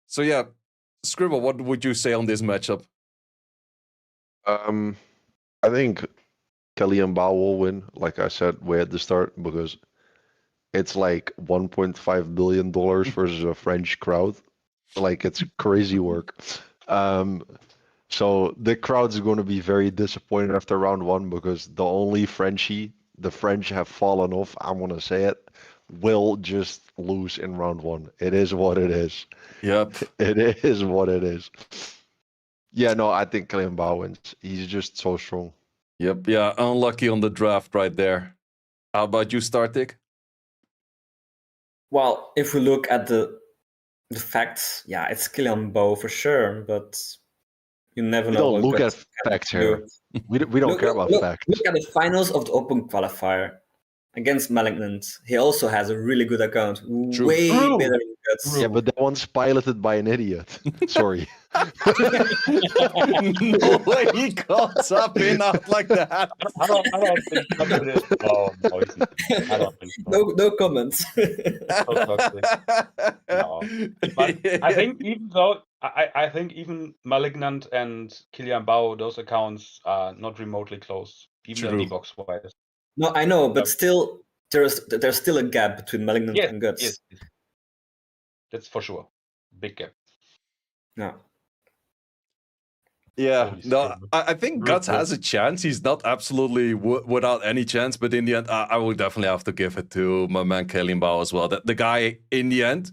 So yeah, Scribble, what would you say on this matchup? I think Kelly and Bao will win, like I said way at the start, because it's like $1.5 billion versus a French crowd. Like, it's crazy work. So the crowd's going to be very disappointed after round one, because the only the French have fallen off, I'm going to say it, will just lose in round one. It is what it is. Yep. It is what it is. Yeah, no, I think Kelly and Bao wins. He's just so strong. Yep, yeah, unlucky on the draft right there. How about you, Startiik? Well, if we look at the facts, yeah, it's Killian Bow for sure, but you never know. We don't look at facts here. We don't care about facts. Look at the finals of the Open Qualifier against Malignant. He also has a really good account. Way better than Guts. Yeah, but that one's piloted by an idiot. Sorry. No way he caught up enough like that. I don't think that is. Oh, I don't think so. No comments. No. But I think even though I think even Malignant and Kilian Bao, those accounts are not remotely close, even in D-box wise. No, I know, but still, there's still a gap between Malignant and Guts. Yes. That's for sure. Big gap. No. Yeah, no, I think Guts has a chance. He's not absolutely without any chance, but in the end, I will definitely have to give it to my man Kelly Bao as well. The guy, in the end,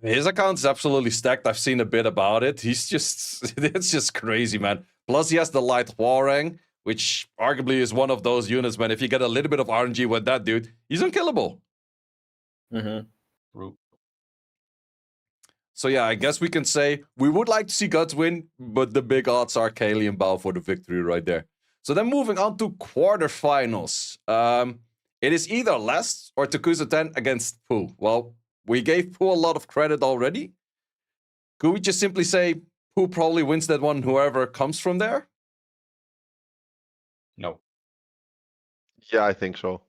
his account is absolutely stacked. I've seen a bit about it. It's just crazy, man. Plus, he has the light Hwoarang, which arguably is one of those units, man. If you get a little bit of RNG with that dude, he's unkillable. True. So yeah, I guess we can say we would like to see Guts win, but the big odds are Kaylee and Bao for the victory right there. So then moving on to quarterfinals. It is either Lest or Takusa 10 against Pooh. Well, we gave Pooh a lot of credit already. Could we just simply say Pooh probably wins that one, whoever comes from there? No. Yeah, I think so.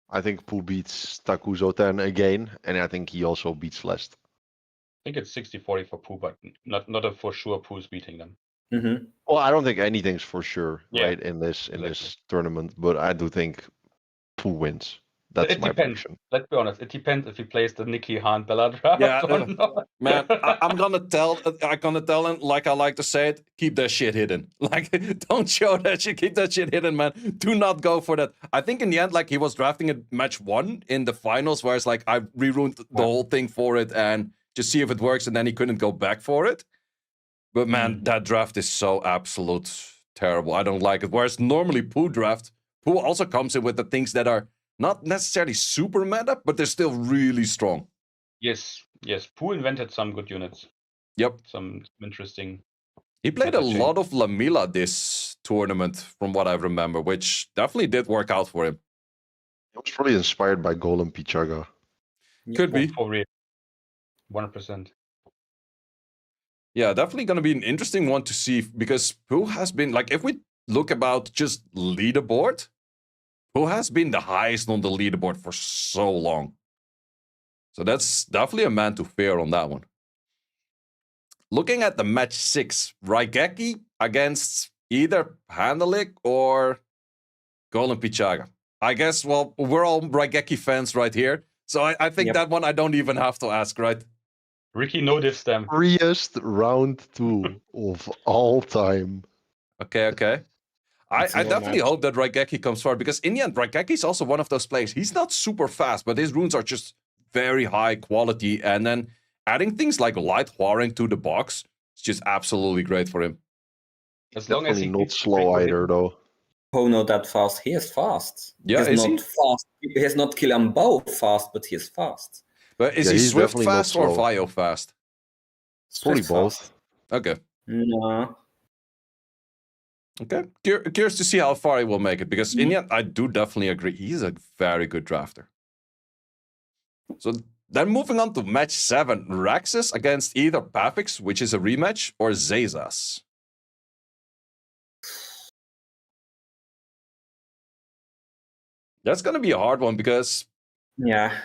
I think Pooh beats Takuzo 10 again, and I think he also beats Lest. I think it's 60-40 for Pooh, but not a for sure Pooh's beating them. Well, I don't think anything's for sure, Yeah, right, in this tournament, but I do think Pooh wins. That's It my depends. prediction. Let's be honest. It depends if he plays the Nikki Han Bella draft or not. Man, I'm gonna tell him, like I like to say it, keep that shit hidden. Like, don't show that shit, keep that shit hidden, man. Do not go for that. I think in the end, like, he was drafting at match 1 in the finals, where it's like, I reruined the whole thing for it and just see if it works, and then he couldn't go back for it. But man, that draft is so absolute terrible. I don't like it. Whereas normally Pooh draft, Pooh also comes in with the things that are not necessarily super meta, but they're still really strong. Yes. Pooh invented some good units. Yep. Some interesting. He played a lot of Lamila this tournament, from what I remember, which definitely did work out for him. He was probably inspired by Golem Pichaga. Could be. For real. 100%. Yeah, definitely going to be an interesting one to see, because Pooh has been, like, if we look about just leaderboard, who has been the highest on the leaderboard for so long? So that's definitely a man to fear on that one. Looking at the match 6, Raigeki against either Handalik or Golem Pichaga. I guess, well, we're all Raigeki fans right here. So I think that one I don't even have to ask, right? Ricky noticed them. Freest round 2 of all time. Okay. I It's a definitely match. hope that Raigeki comes forward, because in the end, Raigeki is also one of those players. He's not super fast, but his runes are just very high quality. And then adding things like Light Warring to the box is just absolutely great for him. As long as Definitely he not keeps slow Rainbow either, hidden. though. Oh, not that fast. He is fast. Yeah, he's is not he? fast. He is not Kilambao fast, but he is fast. But is Yeah, he he's Swift definitely not fast or slow. Vio fast? Probably Swift both. fast. Okay. No. Okay. Curious to see how far he will make it, because in the end, I do definitely agree. He's a very good drafter. So then moving on to match 7, Raxus against either Pavix, which is a rematch, or Zezas. That's going to be a hard one, because Yeah.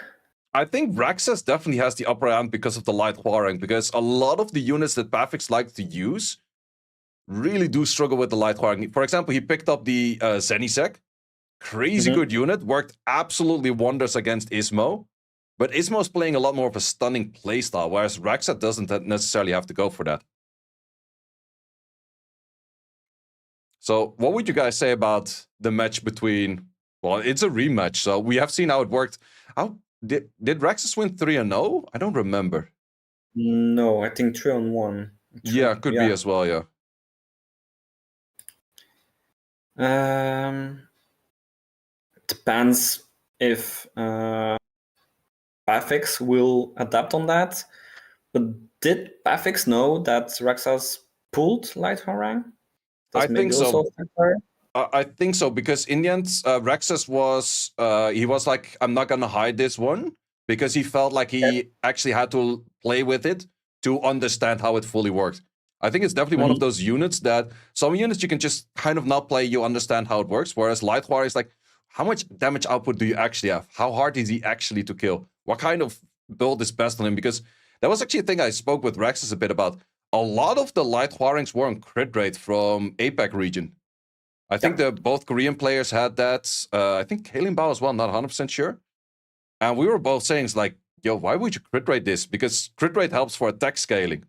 I think Raxus definitely has the upper hand because of the Light Warring, because a lot of the units that Pavix like to use really do struggle with the Light Warring. For example, he picked up the Zenisek. Crazy good unit, worked absolutely wonders against Ismo. But Ismo's playing a lot more of a stunning playstyle, whereas Raxus doesn't necessarily have to go for that. So what would you guys say about the match between... Well, it's a rematch, so we have seen how it worked. How did Raxus win 3-0? I don't remember. No, I think 3-1. Yeah, could be as well, yeah. Depends if Pavix will adapt on that. But did Pavix know that Raxus pulled Light Harang? I think so. Factor? I think so, because in the end, Raxus was, he was like, I'm not going to hide this one, because he felt like he actually had to play with it to understand how it fully worked. I think it's definitely one of those units that some units you can just kind of not play, you understand how it works, whereas Light Warrior is like, how much damage output do you actually have? How hard is he actually to kill? What kind of build is best on him? Because that was actually a thing I spoke with Raxus a bit about. A lot of the Light Warrings were on crit rate from APAC region. I think both Korean players had that. I think Kaelin Bao as well, not 100% sure. And we were both saying, it's like, yo, why would you crit rate this? Because crit rate helps for attack scaling.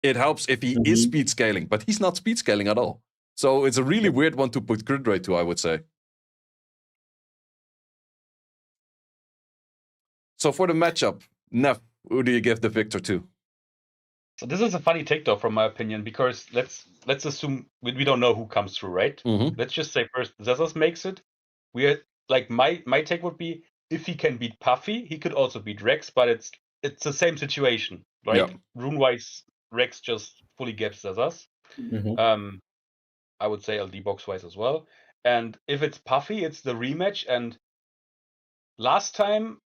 It helps if he is speed scaling, but he's not speed scaling at all. So it's a really weird one to put crit rate to, I would say. So for the matchup, Neff, who do you give the victor to? So this is a funny take, though, from my opinion, because let's assume we don't know who comes through, right? Let's just say first Zezas makes it. We're like my take would be, if he can beat Puffy, he could also beat Rex, but it's the same situation, right? Yeah. Rune wise, Rex just fully gaps Zezas. I would say LD box wise as well. And if it's Puffy, it's the rematch. And last time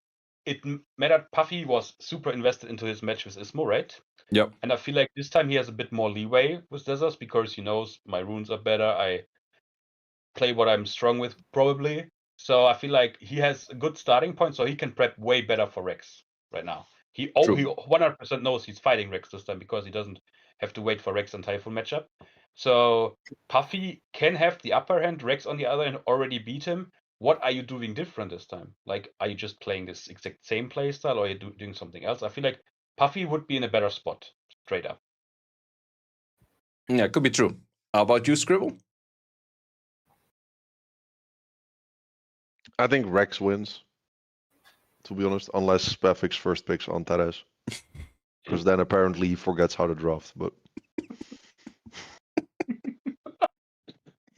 it mattered, Puffy was super invested into his match with Ismo, right? Yep. And I feel like this time he has a bit more leeway with Zezas, because he knows my runes are better. I play what I'm strong with, probably. So I feel like he has a good starting point, so he can prep way better for Rex right now. He 100% knows he's fighting Rex this time, because he doesn't have to wait for Rex and Typhoon matchup. So Puffy can have the upper hand, Rex on the other hand already beat him. What are you doing different this time? Like, are you just playing this exact same playstyle, or are you doing something else? I feel like Puffy would be in a better spot, straight up. Yeah, could be true. How about you, Scribble? I think Rex wins, to be honest, unless Pavix first picks on Teres. Because then apparently he forgets how to draft, but...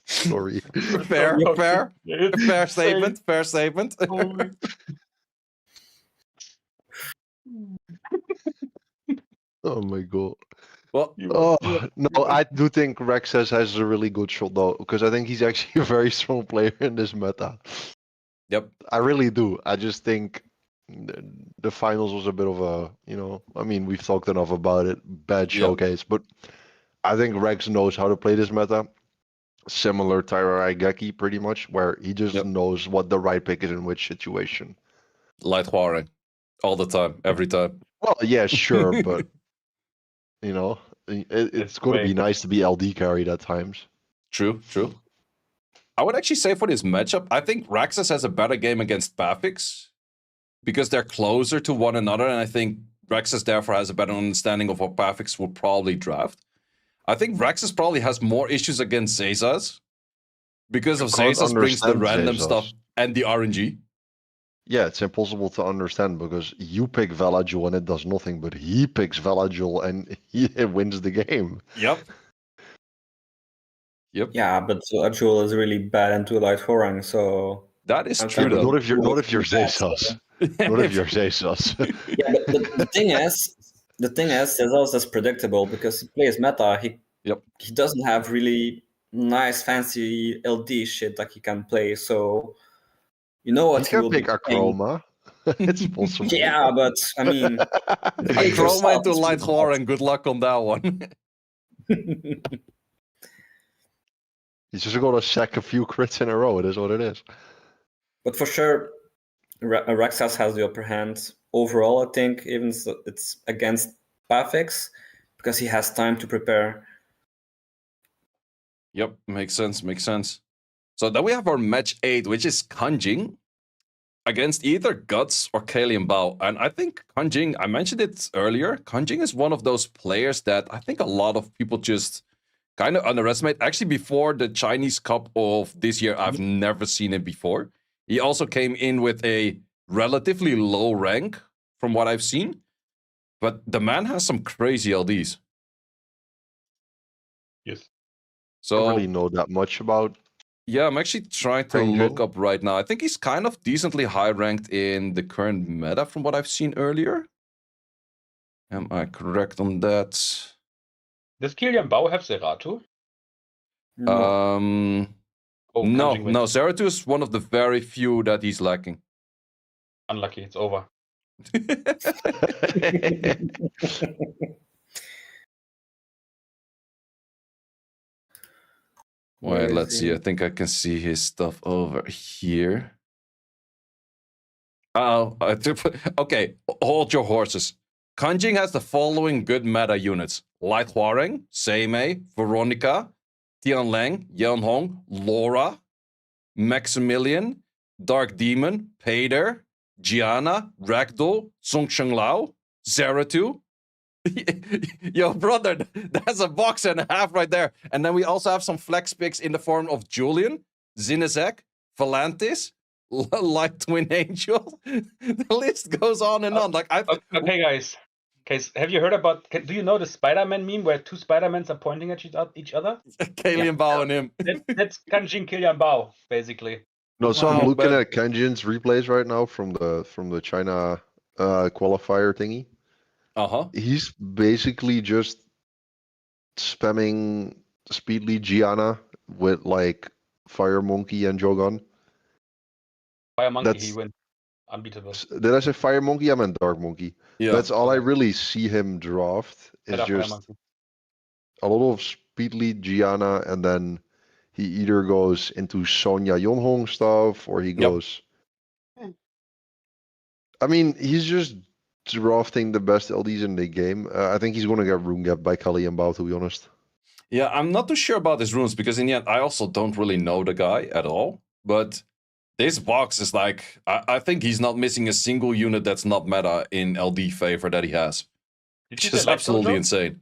Sorry. Fair statement. Fair statement. Oh my god. Well, no, I do think Rex has a really good shot, though, because I think he's actually a very strong player in this meta. Yep. I really do. I just think the finals was a bit of a, I mean, we've talked enough about it, bad showcase, but I think Rex knows how to play this meta. similar Tyra Igeki pretty much, where he just Yep. knows what the right pick is in which situation. Light Huarang. All the time, every time. Well, yeah, sure, but you know, it's It's going to be way- nice to be LD carried at times. True, true. I would actually say for this matchup, I think Raxus has a better game against Bafix because they're closer to one another, and I think Raxus therefore has a better understanding of what Bafix would probably draft. I think Raxus probably has more issues against Zezas because of can't Zezas brings the understand random Zezas. stuff and the RNG. Yeah, it's impossible to understand because you pick Velagil and it does nothing, but he picks Velagil and he wins the game. Yep. Yep. Yeah, but Jewel is really bad into Light Horang, so That is I'm true, kind But of- though. not if you're Zezas. Not if you're Zezas. yeah, but the thing is, Zezos is predictable because he plays meta. He doesn't have really nice, fancy LD shit that he can play. So you know what He can will pick be playing. Akroma. It's possible. Yeah, but I mean, I Yourself Chroma into is Light really Horror and good luck on that one. He's just going to sack a few crits in a row. It is what it is. but for sure, Raxas has the upper hand overall. I think even so it's against Bafix because he has time to prepare. Yep, makes sense, makes sense. So then we have our match 8, which is Kanjing against either Guts or Kalian Bao. And I think Kanjing, I mentioned it earlier, Kanjing is one of those players that I think a lot of people just kind of underestimate. Actually, before the Chinese Cup of this year, I've never seen him before. He also came in with a relatively low rank from what I've seen. But the man has some crazy LDs. Yes. I So don't really know that much about. yeah, I'm actually trying to Kanjing. look up right now. I think he's kind of decently high ranked in the current meta from what I've seen earlier. Am I correct on that? Does Kilian Bao have Zerato? No, Oh, no, Kanjing wins. no. Zeratul is one of the very few that he's lacking. Unlucky, it's over. Where Wait, is let's see. he? I think I can see his stuff over here. Oh, okay. Hold your horses. Kanjing has the following good meta units: Light Huarang, Seimei, Veronica, Tianlang, Yanhong, Laura, Maximilian, Dark Demon, Pader, Gianna, Ragdoll, Song Lao, Zeratul. Yo, brother, that's a box and a half right there. And then we also have some flex picks in the form of Julian, Zinezek, Valantis, like Twin Angel. The list goes on and on. Like Okay, guys. Have you heard about? Do you know the Spider-Man meme where two Spider-Mans are pointing at each other? Kalian Bao and him. That's Kanjing Kilian Bao, basically. No, so Wow, I'm looking but- at Kanjin's replays right now from the China qualifier thingy. Uh-huh. He's basically just spamming Speedly Gianna with like Fire Monkey and Jogon. Fire Monkey, That's- he wins. Unbeatable. Did I say Fire Monkey? I meant Dark Monkey. Yeah. That's all I really see him draft. Is Better Fire just Monkey. a lot of Speedly Gianna, and then he either goes into Sonya Yonhong stuff or he goes. I mean, he's just drafting the best LDs in the game. I think he's going to get room gapped by Kali and Bao, to be honest. Yeah, I'm not too sure about his runes because in the end, I also don't really know the guy at all. But this box is like, I think he's not missing a single unit that's not meta in LD favor that he has. Did you Which is say Light absolutely Soldier? insane.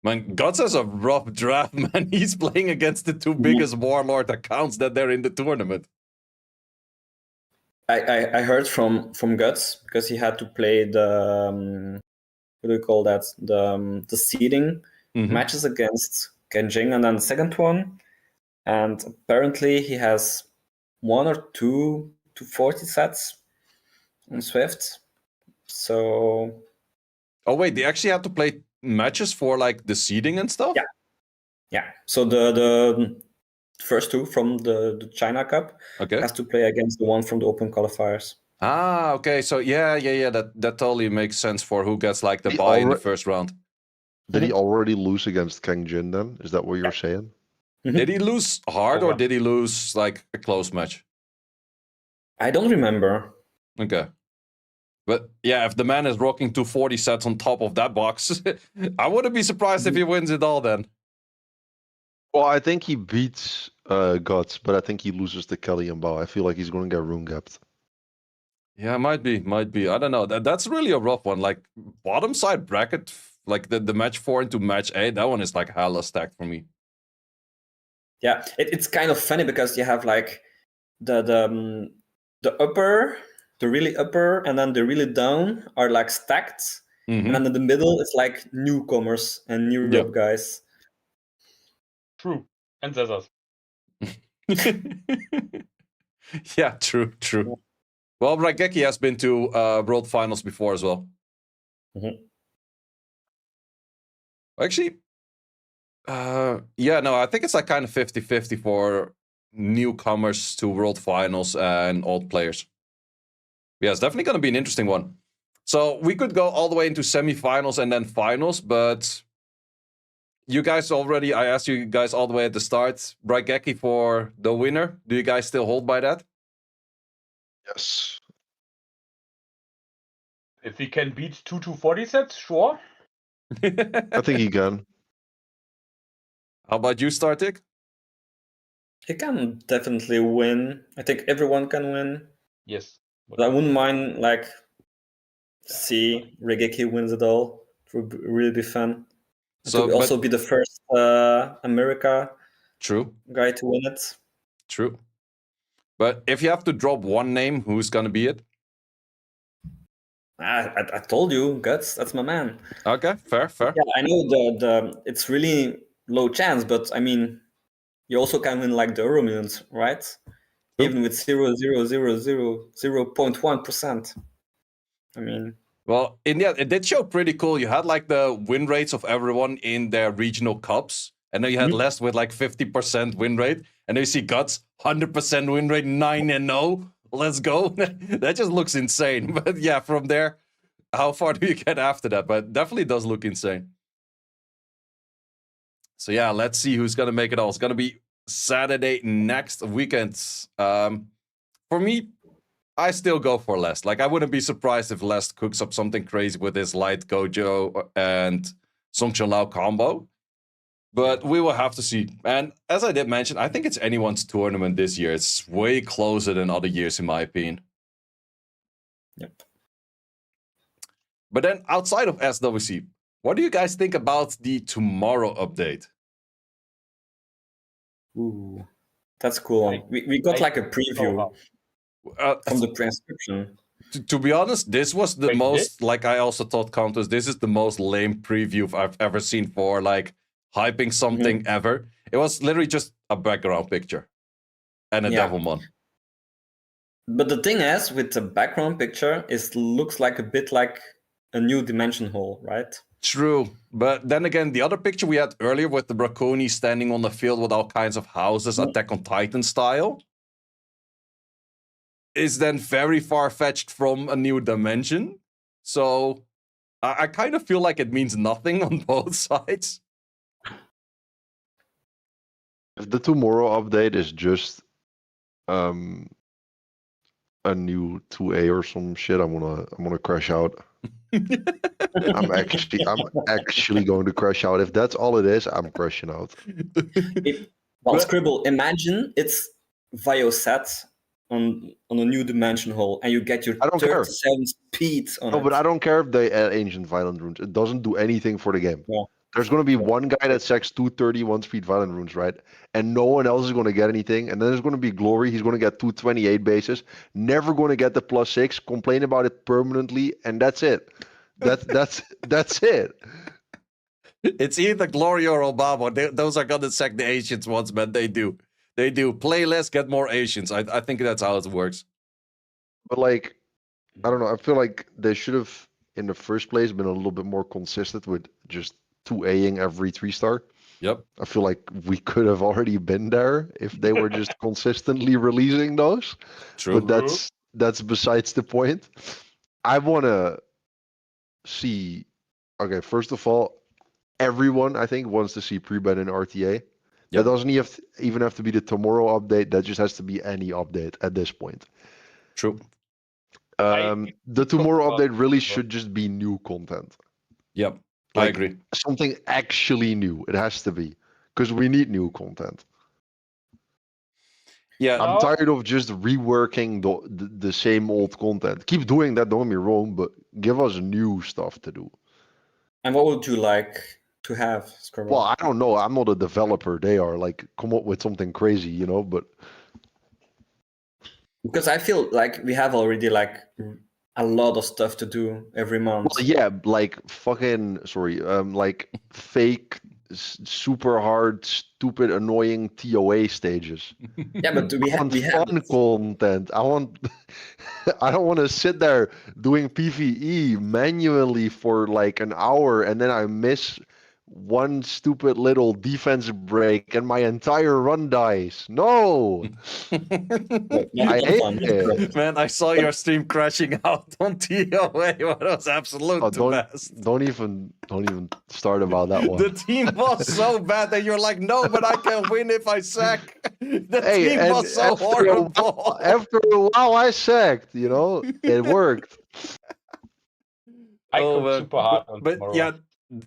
Man, Guts has a rough draft, man. He's playing against the two biggest warlord accounts that they're in the tournament. I heard from Guts because he had to play the what do you call that, the seeding Mhm. matches against Genjing, and then the second one, and apparently he has 1 or 2 to 40 sets on Swift. So Oh wait, they actually have to play matches for like the seeding and stuff? yeah, so the first two from the China Cup Okay. has to play against the one from the Open qualifiers. Ah, okay. So yeah, that totally makes sense for who gets like the He bye in the alre- first round. Did he already lose against Kang Jin then? Is that what you're saying? Did he lose hard or Over. did he lose like a close match? I don't remember. Okay. But yeah, if the man is rocking 240 sets on top of that box, I wouldn't be surprised if he wins it all then. Well, I think he beats Guts, but I think he loses to Kelly and Bao. I feel like he's going to get room gapped. Yeah, might be. I don't know. That's really a rough one. Like bottom side bracket, like the match 4 into match 8, that one is like hella stacked for me. Yeah, it's kind of funny because you have like the upper, the really upper, and then the really down are like stacked, Mhm. and then in the middle it's like newcomers and new Yeah. rub guys. True. And Zezas. Yeah, true. Well, Raigeki has been to World Finals before as well. Mhm. Actually, yeah, no, I think it's like kind of 50-50 for newcomers to World Finals and old players. Yeah, it's definitely going to be an interesting one. So we could go all the way into semifinals and then finals, but you guys already, I asked you guys all the way at the start, Raigeki for the winner. Do you guys still hold by that? Yes. If he can beat 2 sets, sure. I think he can. How about you, Startiik? He can definitely win. I think everyone can win. Yes. But I wouldn't mind like see Regeki wins it all. It would really be fun. So, to also be the first America true. guy to win it. True. But if you have to drop one name, who's going to be it? I told you, Guts, that's my man. Okay, fair. Yeah, I know the it's really low chance, but I mean, you also can win like the Euromillions, right? True. Even with 0.1%. I mean, well, in the end, it did show pretty cool. You had like the win rates of everyone in their regional cups, and then you had less with like 50% win rate, and then you see Guts 100% win rate, 9-0. Let's go. That just looks insane. But yeah, from there, how far do you get after that? But definitely does look insane. So yeah, let's see who's gonna make it all. It's gonna be Saturday next weekend. For me, I still go for Lest. Like, I wouldn't be surprised if Lest cooks up something crazy with his Light Gojo and Song Lao combo. But we will have to see. And as I did mention, I think it's anyone's tournament this year. It's way closer than other years, in my opinion. yep. But then outside of SWC, what do you guys think about the tomorrow update? Ooh, that's cool. We got like a preview from the transcription. To be honest, this was the Wait, most, like I also told Countess, this is the most lame preview I've ever seen for like hyping something ever. It was literally just a background picture and a Devilmon. But the thing is, with the background picture, it looks like a bit like a new dimension hole, right? True. But then again, the other picture we had earlier with the Braconi standing on the field with all kinds of houses, Attack on Titan style, is then very far-fetched from a new dimension. So I kind of feel like it means nothing on both sides. If the tomorrow update is just a new 2A or some shit, I'm gonna crash out. I'm actually going to crash out. If that's all it is, I'm crashing out. Scribble, imagine it's Viosat on a new dimension hole, and you get your 37 speed on it. But I don't care if they add ancient violent runes. It doesn't do anything for the game. Yeah. There's going to be one guy that sacks 231 speed violent runes, right? And no one else is going to get anything. And then there's going to be Glory. He's going to get 228 bases. Never going to get the +6. Complain about it permanently, and that's it. That's it. It's either Glory or Obama. Those are gonna sack the Asians ones, man. They do. Play less, get more Asians. I think that's how it works. But like, I don't know. I feel like they should have, in the first place, been a little bit more consistent with just 2Aing every 3-star. Yep. I feel like we could have already been there if they were just consistently releasing those. True. But that's besides the point. I want to see. Okay, first of all, everyone I think wants to see pre-ban in RTA. Yep. That doesn't even have to be the tomorrow update. That just has to be any update at this point. True. The tomorrow about- update really should just be new content. Yep. I Like, agree. something actually new. It has to be. Because we need new content. Yeah. I'm No. tired of just reworking the same old content. Keep doing that, don't get me wrong, but give us new stuff to do. And what would you like to have, Scribble? Well, I don't know. I'm not a developer. They are. Like, come up with something crazy, you know? But Because I feel like we have already like a lot of stuff to do every month. well, yeah, like fucking like fake, super hard, stupid, annoying TOA stages. Yeah, but we I have want fun content. I don't want to sit there doing PvE manually for like an hour and then I miss one stupid little defense break and my entire run dies. No, I hate it. Man, I saw your stream crashing out on TOA. It was absolute Oh, the best. don't even start about that one. The team was so bad that you're like, no, but I can win if I sack. The Hey, team and was so horrible. after a while, I sacked. You know, it worked. I Oh, cooked man. super hard on But tomorrow. yeah,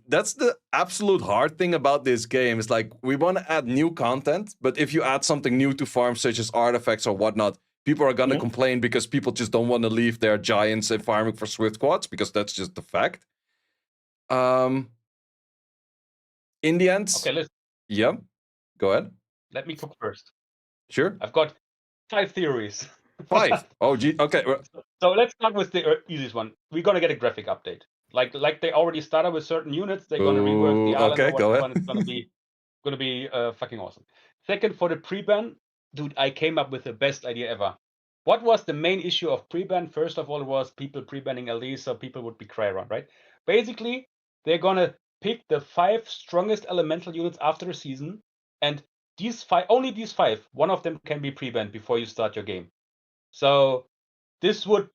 that's the absolute hard thing about this game. Is like we want to add new content, but if you add something new to farm, such as artifacts or whatnot, people are gonna complain because people just don't want to leave their giants and farming for swift quads because that's just the fact. In the end, Okay, listen. yeah, go ahead. Let me cook first. Sure. I've got 5 theories. 5. Oh, gee. Okay. So let's start with the easiest one. We're gonna get a graphic update. Like they already started with certain units. They're gonna rework the Ooh, island okay, or go whatever, ahead. and it's gonna be fucking awesome. Second, for the pre-ban, dude, I came up with the best idea ever. What was the main issue of pre-ban? First of all, was people pre-banning LD, so people would be cry around, right? Basically, they're gonna pick the 5 strongest elemental units after a season, and only these 5, one of them can be pre-banned before you start your game. So this would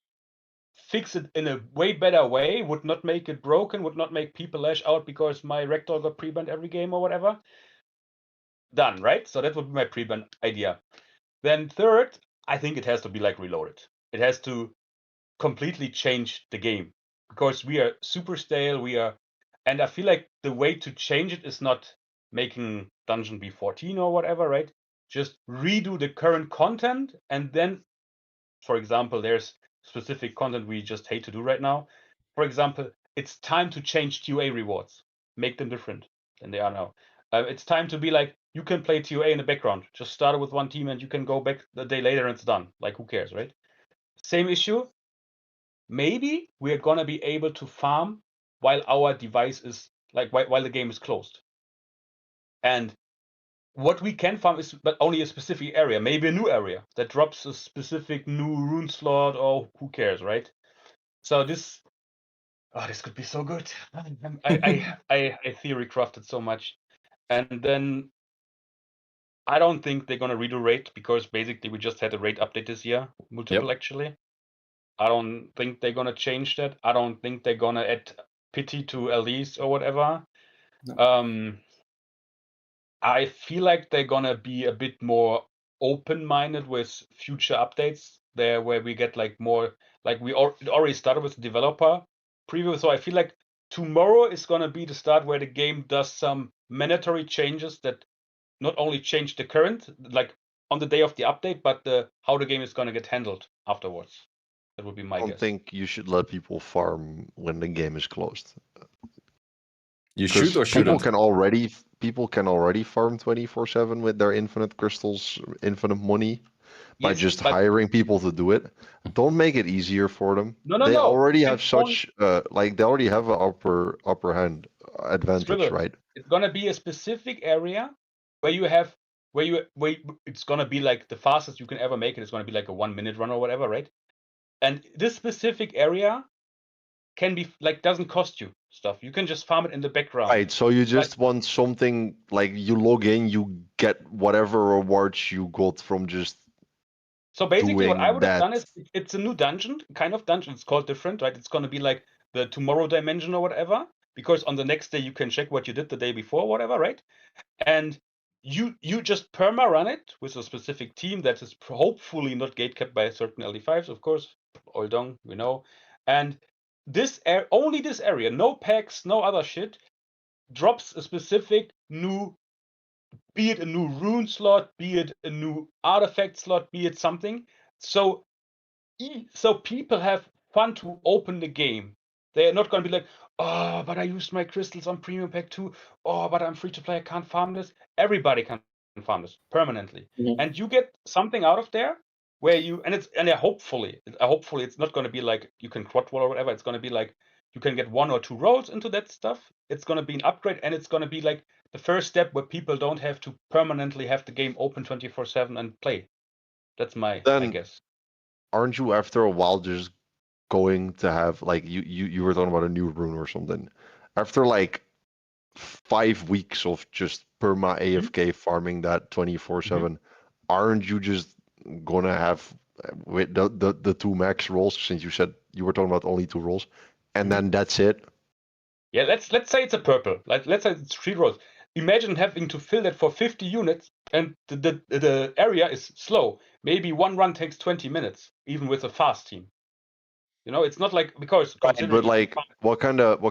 fix it in a way better way, would not make it broken, would not make people lash out because my Rector got pre-banned every game or whatever. Done, right? So that would be my pre-ban idea. Then third, I think it has to be like reloaded. It has to completely change the game because we are super stale. And I feel like the way to change it is not making dungeon be 14 or whatever, right? Just redo the current content and then, for example, there's specific content we just hate to do right now. For example, it's time to change TOA rewards, make them different than they are now. It's time to be like, you can play TOA in the background. Just start it with one team and you can go back the day later and it's done. Like, who cares, right? Same issue. Maybe we're gonna be able to farm while our device is like while the game is closed. And what we can farm is but only a specific area, maybe a new area that drops a specific new rune slot, or who cares, right? So this could be so good. I theory crafted so much, and then I don't think they're gonna redo raid because basically we just had a raid update this year, multiple actually. I don't think they're gonna change that. I don't think they're gonna add pity to LDs or whatever. No. I feel like they're gonna be a bit more open-minded with future updates there, where we get like more like it already started with the developer preview. So I feel like tomorrow is gonna be the start where the game does some mandatory changes that not only change the current, like on the day of the update, but how the game is gonna get handled afterwards. That would be my I don't guess. think you should let people farm when the game is closed. You 'Cause should or shouldn't? people can already farm 24/7 with their infinite crystals, infinite money by Yes, just but hiring people to do it. Don't make it easier for them. no. They already At have such they already have an upper hand advantage, Scribble, right? it's gonna be a specific area where you have it's gonna be like the fastest you can ever make it. It's gonna be like a 1-minute run or whatever, right? And this specific area can be like doesn't cost you stuff. You can just farm it in the background. Right, so you just want something like you log in, you get whatever rewards you got from just So basically, what doing I would have done that. is it's a new dungeon, kind of dungeon. It's called different, right? It's gonna be like the tomorrow dimension or whatever. Because on the next day you can check what you did the day before, whatever, right? And you just perma run it with a specific team that is hopefully not gatekept by certain LD5s, of course. Oldong, we know. And only this area, no packs, no other shit, drops a specific new, be it a new rune slot, be it a new artifact slot, be it something. So people have fun to open the game. They're not going to be like, oh, but I used my crystals on premium pack 2. Oh, but I'm free to play. I can't farm this. Everybody can farm this permanently, and you get something out of there where hopefully it's not going to be like you can quad wall or whatever. It's going to be like you can get 1 or 2 rolls into that stuff. It's going to be an upgrade, and it's going to be like the first step where people don't have to permanently have the game open 24/7 and play. That's my guess. Aren't you after a while just going to have like you were talking about a new rune or something? After like 5 weeks of just perma AFK farming that 24/7, aren't you just gonna have with the 2 max rolls, since you said you were talking about only 2 rolls, and then that's it? Yeah, let's say it's a purple. Like let's say it's 3 rolls. Imagine having to fill that for 50 units, and the area is slow. Maybe 1 run takes 20 minutes, even with a fast team. You know, it's not like because. Right, but like, what kind of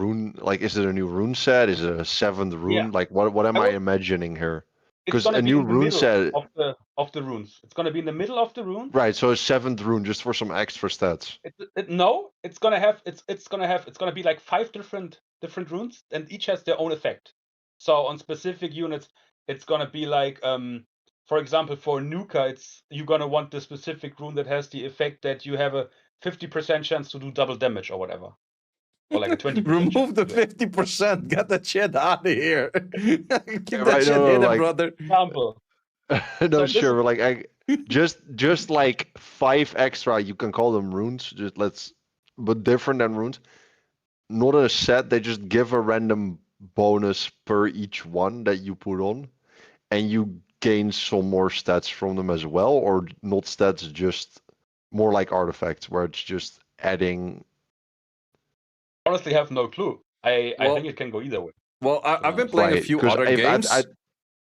rune? Like, is it a new rune set? Is it a 7th rune? Yeah. Like, what am I imaging here? Because a new rune set of the runes. It's gonna be in the middle of the rune. Right, so a 7th rune just for some extra stats. It's gonna be like 5 different runes, and each has their own effect. So on specific units, it's gonna be like, for example, for Nuka, you're gonna want the specific rune that has the effect that you have a 50% chance to do double damage or whatever. Or like a 20%. Remove the 50%. Get that shit out of here. Keep that right, shit no, hidden, like- brother. Example. No, So sure, but like just like 5 extra, you can call them runes. But different than runes. Not a set. They just give a random bonus per each one that you put on, and you gain some more stats from them as well, or not stats, just more like artifacts, where it's just adding. Honestly, have no clue. I Well- think it can go either way. Well, I've been playing a Right, few 'cause other I- games. I-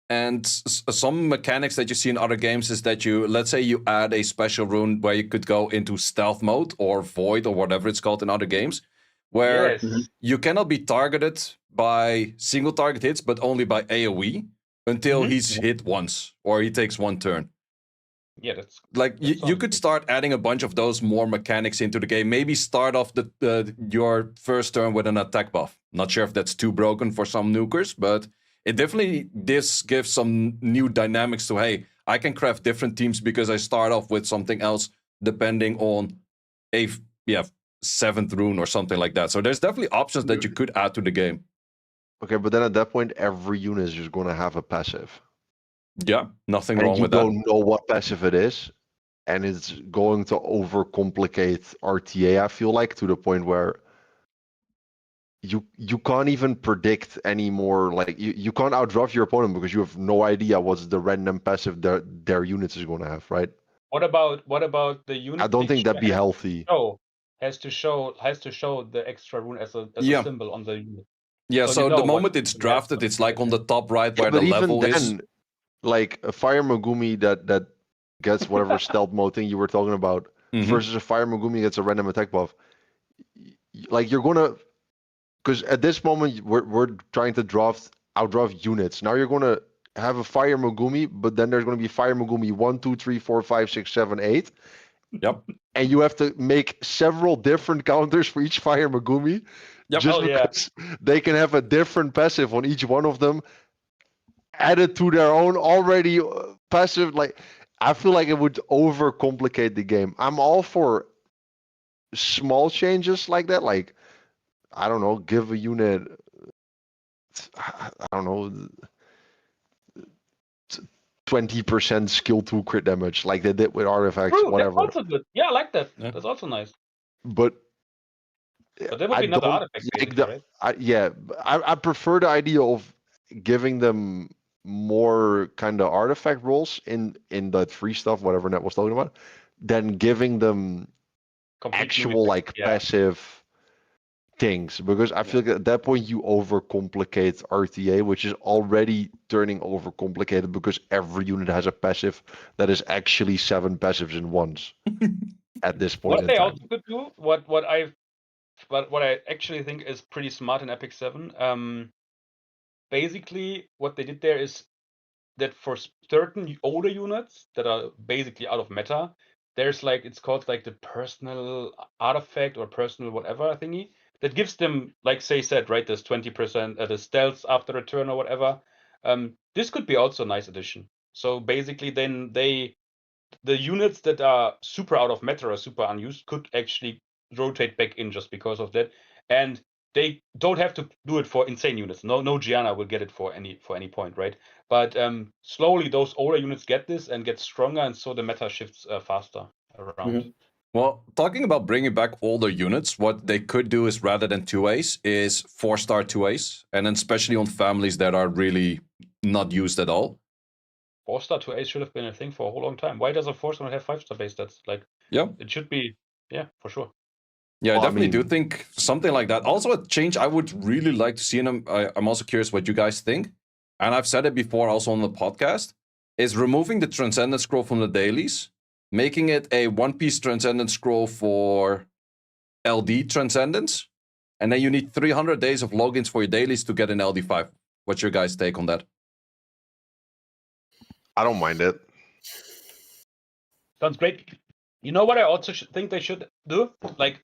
And some mechanics that you see in other games is that let's say you add a special rune where you could go into stealth mode or void or whatever it's called in other games, where Yes. you cannot be targeted by single target hits, but only by AoE until he's hit once or he takes 1 turn. Yeah, that's Like you sounds could good. start adding a bunch of those more mechanics into the game. Maybe start off your first turn with an attack buff. Not sure if that's too broken for some nukers, but it definitely gives some new dynamics to, hey, I can craft different teams because I start off with something else depending on a 7th rune or something like that. So there's definitely options that you could add to the game. Okay, but then at that point, every unit is just going to have a passive. Yeah, nothing And wrong you with that. don't know what passive it is, and it's going to overcomplicate RTA, I feel like, to the point where you can't even predict anymore. Like, you can't outdraft your opponent because you have no idea what's the random passive their units is going to have, right? What about the unit? I don't think that'd be healthy. Has to show the extra rune as a Yeah. symbol on the unit. Yeah, So so you know the what moment it's you have drafted, to it's like on do. the top right Yeah, where but the even level then, is. like a Fire Megumi that gets whatever stealth mode thing you were talking about Mhm. versus a Fire Megumi gets a random attack buff. Like, you're gonna, because at this moment we're trying to outdraft units. Now you're gonna have a Fire Megumi, but then there's gonna be Fire Megumi 1, 2, 3, 4, 5, 6, 7, 8. Yep. And you have to make several different counters for each Fire Megumi. Yep. Just Oh, yeah. because they can have a different passive on each one of them, added to their own already passive. Like, I feel like it would overcomplicate the game. I'm all for small changes like that. Like, I don't know, give a unit, I don't know, 20% skill 2 crit damage, like they did with artifacts, True, whatever. that's also good. Yeah, I like that. Yeah. That's also nice. But But that would be another artifact, basically, right? I prefer the idea of giving them more kind of artifact rolls in that free stuff, whatever Net was talking about, than giving them Complete new actual effect. like Yeah. passive things, because I feel like at that point you overcomplicate RTA, which is already turning overcomplicated because every unit has a passive that is actually 7 passives in once at this point What in they time. also could do, what I actually think is pretty smart in Epic 7. Basically, what they did there is that for certain older units that are basically out of meta, there's like, it's called like the personal artifact or personal whatever thingy that gives them, like say said, right, there's 20% the stealth after a turn or whatever. This could be also a nice addition. So basically then the units that are super out of meta or super unused could actually rotate back in just because of that. And they don't have to do it for insane units. No Gianna will get it for any point, right? But slowly those older units get this and get stronger, and so the meta shifts faster around. Well, talking about bringing back older units, what they could do is rather than 2As is 4-star 2As, and then especially on families that are really not used at all. 4-star 2A should have been a thing for a whole long time. Why does a 4-star not have 5-star base stats? Like, Yeah. it should be, yeah, for sure. Yeah, I Well, I definitely do mean- think something like that. Also, a change I would really like to see in them. I'm also curious what you guys think, and I've said it before also on the podcast, is removing the Transcendent Scroll from the dailies, making it a one-piece Transcendent Scroll for LD Transcendence, and then you need 300 days of logins for your dailies to get an LD5. What's your guys' take on that? I don't mind it. Sounds great. You know what I also think they should do? Like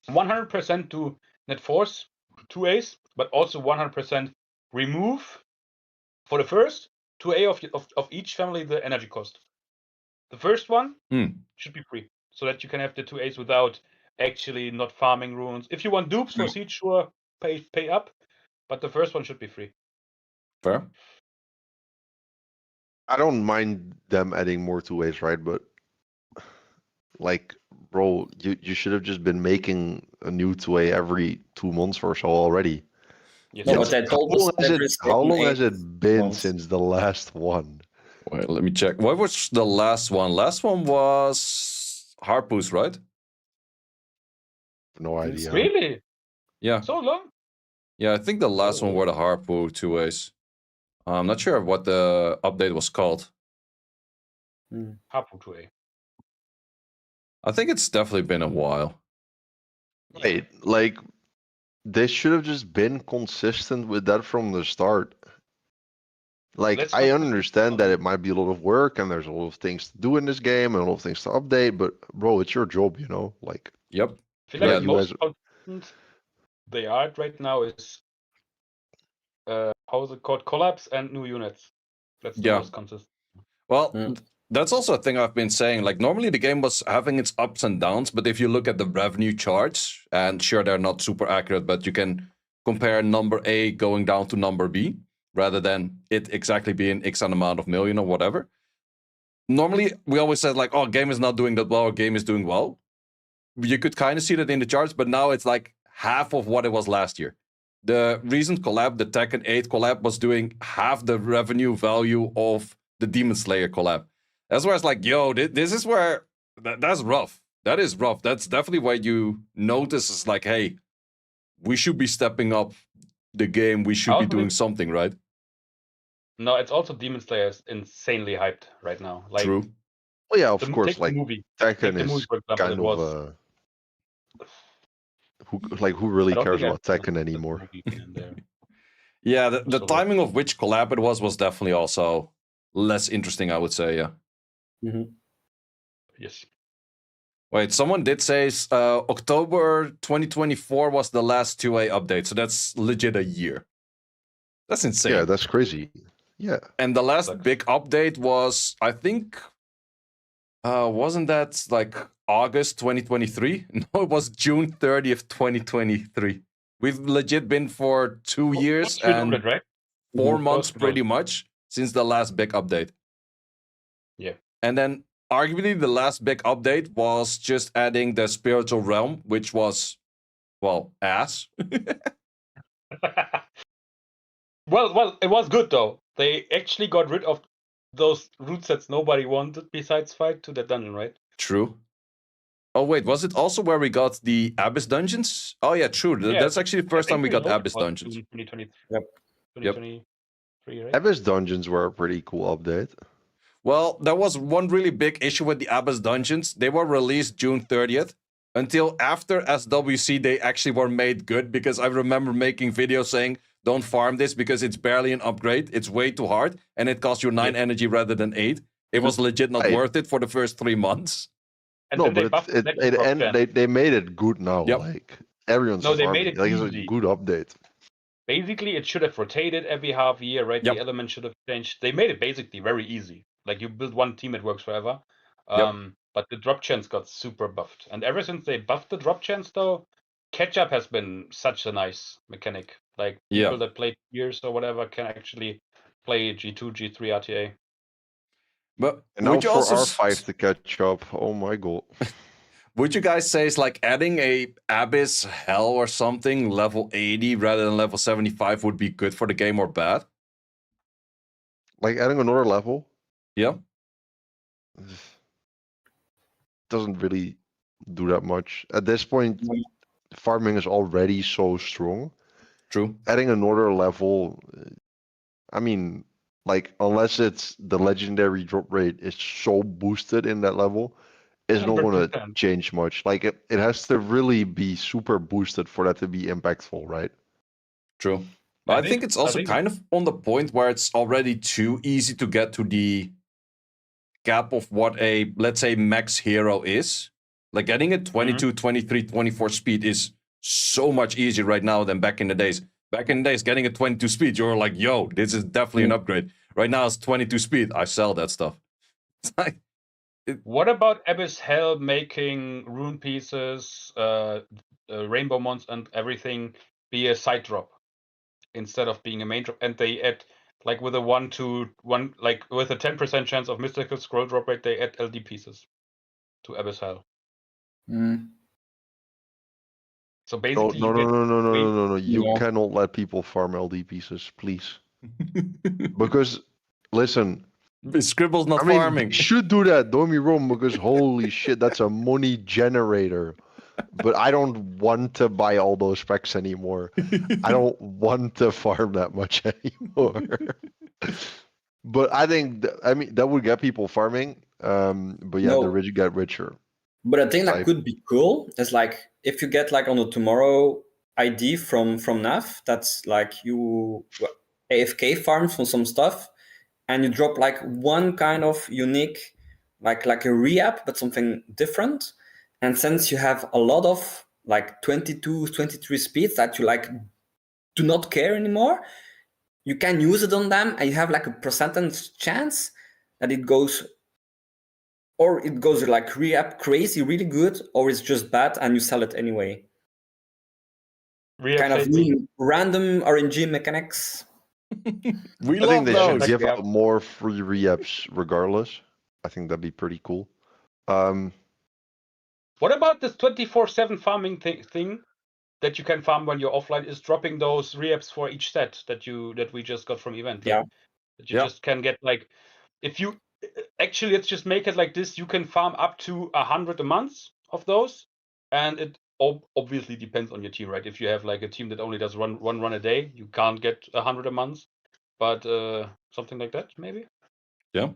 100% to net force 2As, but also 100% remove for the first 2A of each family the energy cost. The first one should be free, so that you can have the 2As without actually not farming runes. If you want dupes for siege, sure, pay up, but the first one should be free. Fair? I don't mind them adding more 2As, right? But like, bro, you should have just been making a new 2A every 2 months or so already. Yes, No, yes. but they told us How long has it it been months. since the last one? Wait, let me check. What was the last one? Last one was Harpoos, right? No idea. Really? Yeah. So long? Yeah, I think the last one Oh. were the Harpoo 2As. I'm not sure what the update was called. Harpoon 2A. I think it's definitely been a while. Right, like they should have just been consistent with that from the start. Like, Let's I not- understand that it might be a lot of work and there's a lot of things to do in this game and a lot of things to update, but bro, it's your job, you know? Like, Yep. I feel like Yeah, the you most as- important they are at right now is how is it called? Collabs and new units. That's the Yeah. most consistent. Well, Mm. that's also a thing I've been saying. Like, normally the game was having its ups and downs, but if you look at the revenue charts, and sure, they're not super accurate, but you can compare number A going down to number B rather than it exactly being X amount of million or whatever. Normally, we always said, like, oh, game is not doing that well, or game is doing well. You could kind of see that in the charts, but now it's like half of what it was last year. The recent collab, the Tekken 8 collab, was doing half the revenue value of the Demon Slayer collab. That's where it's like, yo, this is where that's rough. That is rough. That's definitely where you notice it's like, hey, we should be stepping up the game. We should be Also, doing something, right? No, it's also Demon Slayer is insanely hyped right now. Like, True. well, yeah, of take course, the like movie. Take Tekken the movie, is for example. kind It was. of who really I don't cares think about I've Tekken seen the anymore? movie here and there. Yeah, the Absolutely. timing of which collab it was definitely also less interesting, I would say, yeah. Yes. Wait, someone did say October 2024 was the last 2A update, so that's legit a year. That's insane. Yeah, that's crazy. Yeah. And the last Sucks. big update was, I think, wasn't that like August 2023? No, it was June 30th, 2023. We've legit been for 2 years Most reloaded, and right? 4 Mhm. months Most pretty reloaded. much since the last big update. Yeah. And then arguably the last big update was just adding the spiritual realm, which was, well, ass. Well, it was good though. They actually got rid of those root sets nobody wanted besides fight to the dungeon, right? True. Oh wait, was it also where we got the Abyss dungeons? Oh yeah, true. Yeah, That's actually the I first time think we got reloaded Abyss was dungeons. June 2020, Yep. 2023, right? Abyss dungeons were a pretty cool update. Well, there was one really big issue with the Abyss dungeons. They were released June 30th. Until after SWC, they actually were made good because I remember making videos saying, don't farm this because it's barely an upgrade. It's way too hard and it costs you 9 Yeah. energy rather than 8. It was legit not Hey. worth it for the first 3 months. And No, then they but buffed it, that it, drop and chance. they made it good now. Yep. Like everyone's No, they farming. made it Like it's a easy. good update. Basically, it should have rotated every half year, right? Yep. The element should have changed. They made it basically very easy. Like you build one team, it works forever. Yep. But the drop chance got super buffed. And ever since they buffed the drop chance, though, catch up has been such a nice mechanic. Like Yeah. people that played years or whatever can actually play G2, G3 RTA. But And now would you for also R5 to catch up. Oh my god. would you guys say it's like adding a Abyss Hell or something level 80 rather than level 75 would be good for the game or bad? Like adding another level Yeah. doesn't really do that much. At this point, Mm. farming is already so strong. True. Adding another level, I mean, like unless it's the legendary drop rate is so boosted in that level, it's not going to 100%. change much. Like it has to really be super boosted for that to be impactful, right? True. But I think it's also kind of on the point where it's already too easy to get to the gap of what a, let's say, max hero is. Like getting a 22, 23, 24 speed is so much easier right now than back in the days. Back in the days, getting a 22 speed, you're like, yo, this is definitely an upgrade. Right now, it's 22 speed. I sell that stuff. It's like, What about Abyss Hell making rune pieces, rainbow mons, and everything be a side drop instead of being a main drop? And they add, like with a 1-to-1, like with a 10% chance of mystical scroll drop rate, they add LD pieces to Abyss Hell. Mm. So No, basically, no, you no, get no, no, no, way- no, no, no. You No. cannot let people farm LD pieces, please. Because, listen, Scribble's not I mean, farming. they should do that. Don't be wrong, because holy shit, that's a money generator. But I don't want to buy all those packs anymore. I don't want to farm that much anymore. But I think, I mean, that would get people farming. But yeah, No. the rich get richer. But I think that Type. could be cool is like if you get like on the tomorrow ID from NAV, that's like you AFK farms from some stuff, and you drop like one kind of unique, like a re-app, but something different. And since you have a lot of like 22, 23 speeds that you like do not care anymore, you can use it on them, and you have like a percentage chance that it goes. Or it goes like re-app crazy, really good, or it's just bad and you sell it anyway. re-up Kind of safely. random RNG mechanics. We I love think they should those. give Yeah. out more free re-ups regardless. I think that'd be pretty cool. What about this 24/7 farming thing that you can farm when you're offline? Is dropping those re-ups for each set that we just got from event? Yeah. Like, that you Yeah. just can get, like, if you actually, let's just make it like this: you can farm up to 100 a month of those, and it obviously depends on your team, right? If you have like a team that only does one run a day, you can't get 100 a month, but something like that maybe. Yeah.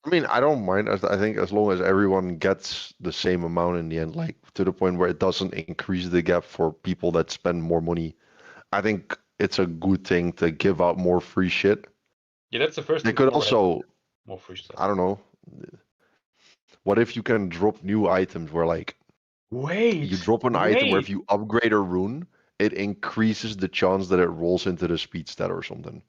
I mean, I don't mind. I think as long as everyone gets the same amount in the end, like to the point where it doesn't increase the gap for people that spend more money. I think it's a good thing to give out more free shit. Yeah, that's the first They thing. could I've never had also, more free stuff. I don't know. What if you can drop new items where like Wait, you drop an item where if you upgrade a rune, it increases the chance that it rolls into the speed stat or something.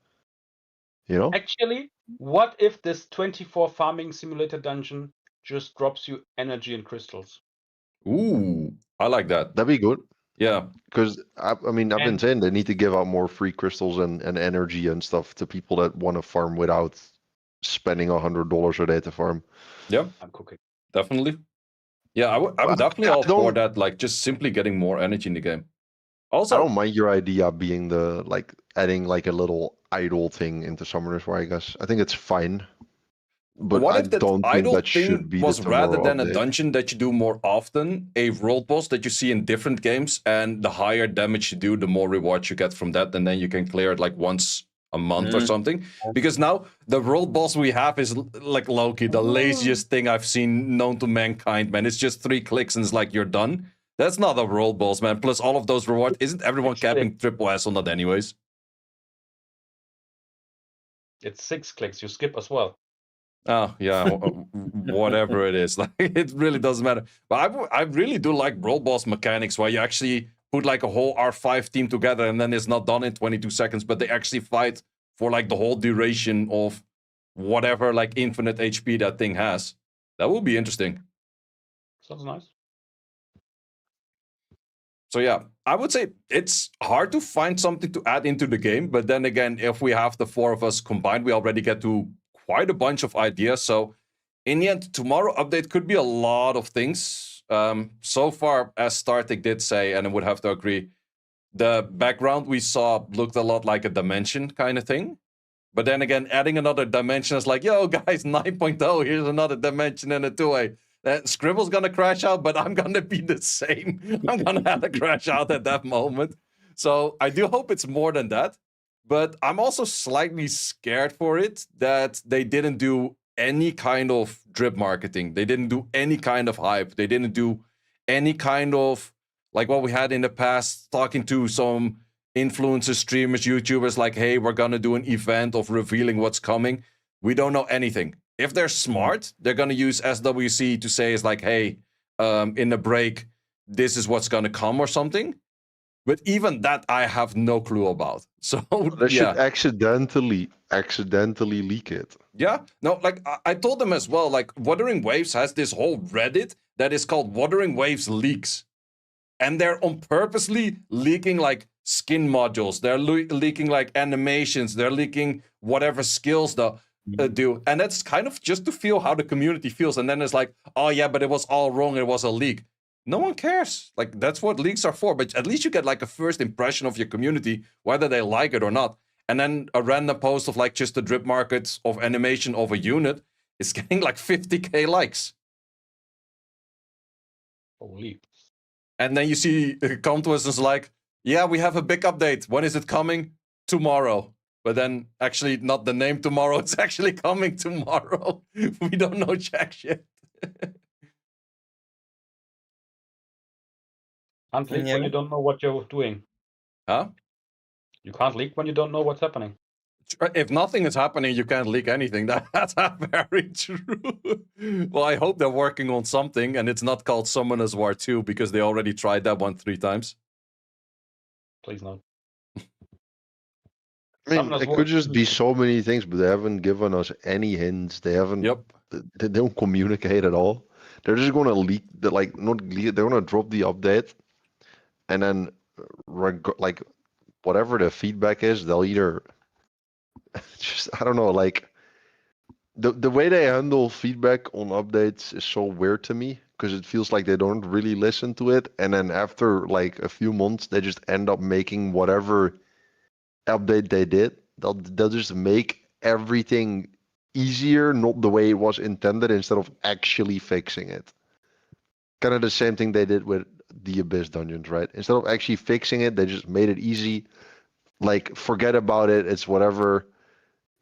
You know? Actually, what if this 24 farming simulator dungeon just drops you energy and crystals? Ooh, I like that. That'd be good. Yeah. Because I mean, I've been And- saying they need to give out more free crystals and energy and stuff to people that want to farm without spending $100 a day to farm. Yeah, I'm cooking. definitely. Yeah, I'm But definitely I all for don't- that. Like just simply getting more energy in the game. I Also, don't mind your idea being the like adding like a little idle thing into Summoners War, I guess. I think it's fine. But what I if that don't idle think that should thing be was the rather tomorrow than a update. dungeon that you do more often, a world boss that you see in different games, and the higher damage you do, the more rewards you get from that, and then you can clear it like once a month or something? Because now the world boss we have is like Loki, the laziest thing I've seen known to mankind, man. It's just 3 clicks and it's like you're done. That's not a world boss, man. Plus all of those rewards. Isn't everyone Six capping triple S on that anyways? It's 6 clicks. You skip as well. Oh yeah, whatever it is, like it really doesn't matter. But I really do like world boss mechanics where you actually put like a whole R5 team together and then it's not done in 22 seconds, but they actually fight for like the whole duration of whatever like infinite HP that thing has. That would be interesting. Sounds nice. So yeah, I would say it's hard to find something to add into the game, but then again, if we have the 4 of us combined, we already get to quite a bunch of ideas. So in the end, tomorrow update could be a lot of things. So far, as Startiik did say, and I would have to agree, the background we saw looked a lot like a dimension kind of thing. But then again, adding another dimension is like, yo, guys, 9.0, here's another dimension and a 2A. Scribble's gonna crash out, but I'm gonna be the same. I'm gonna have to crash out at that moment. So I do hope it's more than that. But I'm also slightly scared for it that they didn't do any kind of drip marketing. They didn't do any kind of hype. They didn't do any kind of like what we had in the past, talking to some influencers, streamers, YouTubers, like, hey, we're gonna do an event of revealing what's coming. We don't know anything. If they're smart, they're gonna use SWC to say, it's like, hey, in the break, this is what's gonna come or something. But even that, I have no clue about. So They yeah, should accidentally leak it. yeah, no, like I told them as well. Like Wuthering Waves has this whole Reddit that is called Wuthering Waves Leaks, and they're on purposely leaking like skin modules. They're leaking like animations. They're leaking whatever skills the do, and that's kind of just to feel how the community feels. And then it's like, oh yeah, but it was all wrong. It was a leak. No one cares. Like that's what leaks are for. But at least you get like a first impression of your community, whether they like it or not. And then a random post of like just the drip market of animation of a unit is getting like 50k likes. Holy. And then you see come to us and it's like, yeah, we have a big update. When is it coming? Tomorrow. But then actually not the name tomorrow. It's actually coming tomorrow. We don't know jack shit. Can't leak Yeah. when you don't know what you're doing. Huh? You can't leak when you don't know what's happening. If nothing is happening, you can't leak anything. That's very true. Well, I hope they're working on something and it's not called Summoners War 2 because they already tried that one 3 times. Please not. I mean, Summoners it War could just be 2. so many things, but they haven't given us any hints. They haven't. Yep. They don't communicate at all. They're just gonna leak the not leak. They're gonna drop the update, and then like whatever the feedback is, they'll either just I don't know, like the way they handle feedback on updates is so weird to me because it feels like they don't really listen to it, and then after like a few months, they just end up making whatever update they did. They'll just make everything easier, not the way it was intended, instead of actually fixing it. Kind of the same thing they did with the Abyss dungeons, right? Instead of actually fixing it, they just made it easy. Like, forget about it. It's whatever.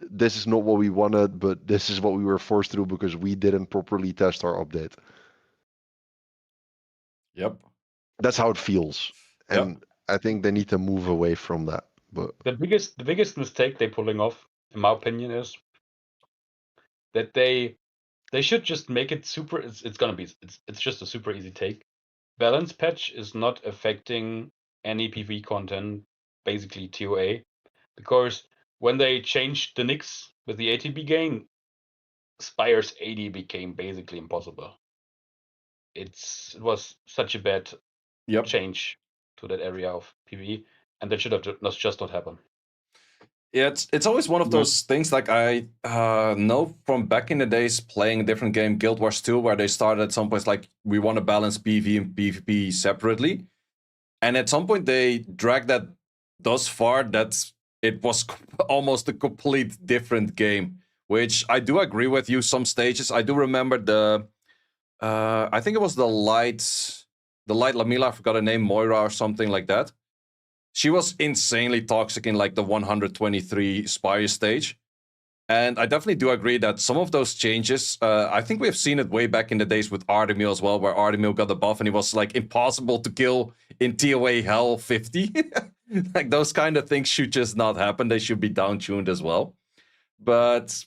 This is not what we wanted, but this is what we were forced to do because we didn't properly test our update. Yep. That's how it feels. And Yep. I think they need to move away from that. But The biggest mistake they're pulling off, in my opinion, is that they should just make it super. It's just a super easy take. Balance patch is not affecting any PvE content, basically TOA, because when they changed the Nix with the ATB gain, Spire's AD became basically impossible. It was such a bad Yep. change to that area of PvE, and that should have just not happened. Yeah, it's always one of those things like I know from back in the days playing a different game, Guild Wars 2, where they started at some point like we want to balance PvE and PvP separately. And at some point they dragged that thus far that it was almost a complete different game which I do agree with you. Some stages, I do remember the, I think it was the light Lamila. I forgot her name, Moira or something like that. She was insanely toxic in like the 123 Spire stage. And I definitely do agree that some of those changes, I think we've seen it way back in the days with Artemil as well, where Artemil got the buff and he was like impossible to kill in TOA Hell 50. Like those kind of things should just not happen. They should be down-tuned as well. But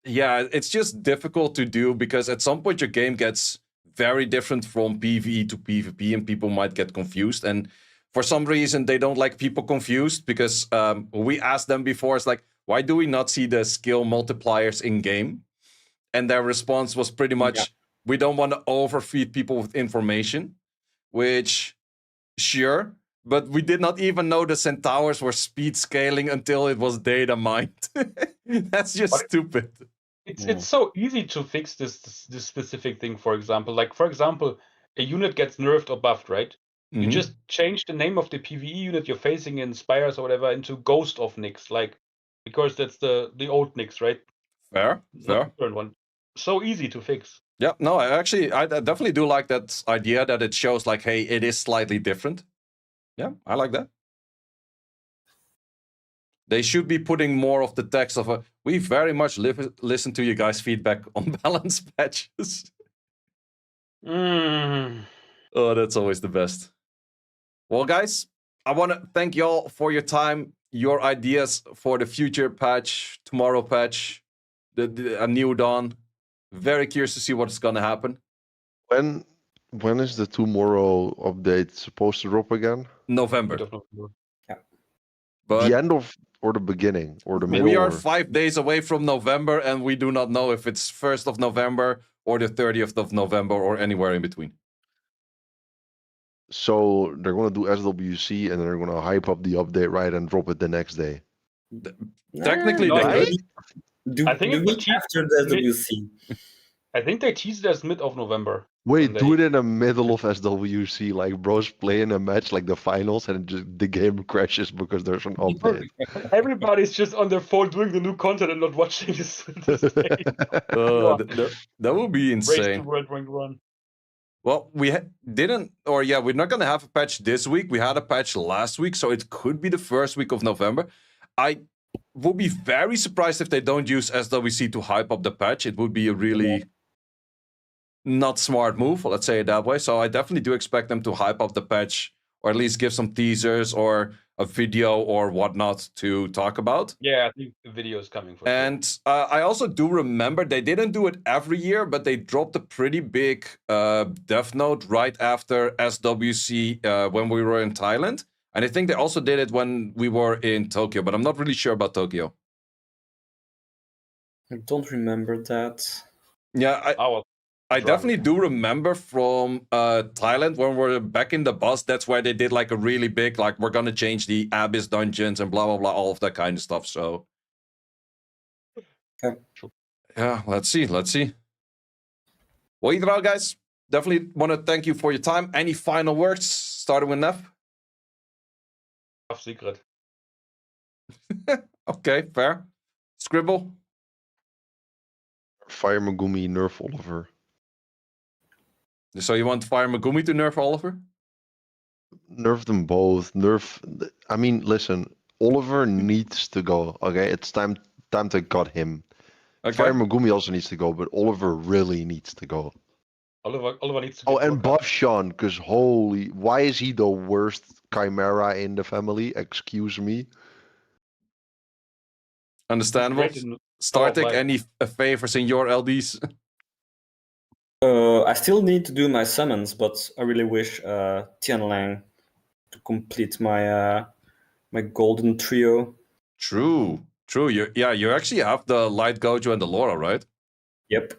yeah, it's just difficult to do because at some point your game gets very different from PvE to PvP and people might get confused. And for some reason, they don't like people confused because we asked them before, it's like, why do we not see the skill multipliers in game? And their response was pretty much, we don't want to overfeed people with information, which, sure, but we did not even know the centaurs were speed scaling until it was data mined. That's just stupid. It's so easy to fix this specific thing, for example. Like, for example, a unit gets nerfed or buffed, right? You just change the name of the PvE unit you're facing in Spires or whatever into Ghost of Nyx, like, because that's the old Nyx, right? Fair. Not the current one. So easy to fix. Yeah, no, I definitely do like that idea that it shows like, hey, it is slightly different. Yeah, I like that. They should be putting more of the text of we very much listen to you guys' feedback on balance patches. Oh, that's always the best. Well, guys, I want to thank y'all for your time, your ideas for the future patch, tomorrow patch, a new dawn. Very curious to see what's going to happen. When is the tomorrow update supposed to drop again? November. Yeah. But the end of or the beginning or the middle? We are 5 days away from November, and we do not know if it's 1st of November or the 30th of November or anywhere in between. So they're going to do SWC and they're going to hype up the update, right, and drop it the next day. Technically, No, they could. I think it's after the SWC. I think they teased it as mid of November. Wait, do it in the middle of SWC, like bros playing a match like the finals, and the game crashes because there's an update. Everybody's just on their phone doing the new content and not watching this. That would be insane. Race to World Rank 1. Well, we didn't, or yeah, we're not going to have a patch this week. We had a patch last week, so it could be the first week of November. I would be very surprised if they don't use SWC to hype up the patch. It would be a really not smart move, let's say it that way. So I definitely do expect them to hype up the patch, or at least give some teasers or a video or whatnot to talk about. Yeah, I think the video is coming for And I also do remember they didn't do it every year, but they dropped a pretty big Death Note right after SWC when we were in Thailand. And I think they also did it when we were in Tokyo, but I'm not really sure about Tokyo. I don't remember that. Yeah, I definitely do remember from Thailand when we were back in the bus. That's where they did like a really big, like, we're going to change the Abyss dungeons and blah, blah, blah, all of that kind of stuff. So, yeah, let's see. Well, either way, guys, definitely want to thank you for your time. Any final words, starting with Neff? Top secret. Okay, fair. Scribble? Fire Megumi, nerf Oliver. So you want Fire Megumi to nerf Oliver? Nerf them both. I mean, listen, Oliver needs to go. Okay, it's time to cut him. Okay. Fire Megumi also needs to go, but Oliver really needs to go. Oliver needs to. Oh, and buff Sean, because why is he the worst Chimera in the family? Excuse me. Understandable. Startiik, any favors in your LDs? I still need to do my summons, but I really wish Tianlang to complete my my golden trio. True. You actually have the Light Gojo and the Laura, right? Yep.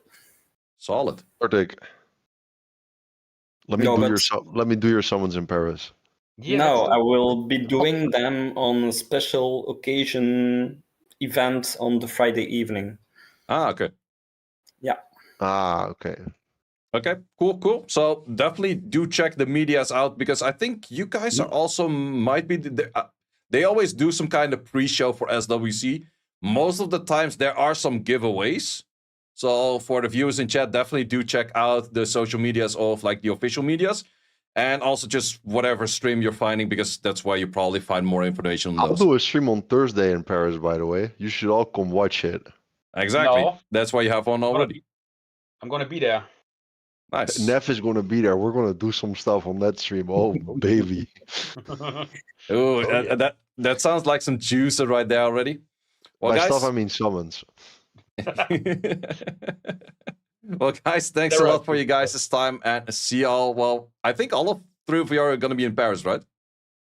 Solid. Startiik. Let me do your summons in Paris. Yeah, no, I will be doing them on a special occasion event on the Friday evening. Okay. Yeah. Okay. Okay, cool. So definitely do check the medias out, because I think you guys are also might be... they always do some kind of pre-show for SWC. most of the times there are some giveaways. So for the viewers in chat, definitely do check out the social medias of like the official medias. And also just whatever stream you're finding, because that's where you probably find more information on I'll those. do a stream on Thursday in Paris, by the way. You should all come watch it. Exactly. No. That's why you have one already. I'm gonna be there. Nice. Neff is going to be there. We're going to do some stuff on that stream. Oh, baby. Ooh, yeah. that sounds like some juicer right there already. Well, By guys, stuff, I mean summons. well, guys, thanks There a are lot for you guys' time, and see y'all. Well, I think all of 3 of you are going to be in Paris, right?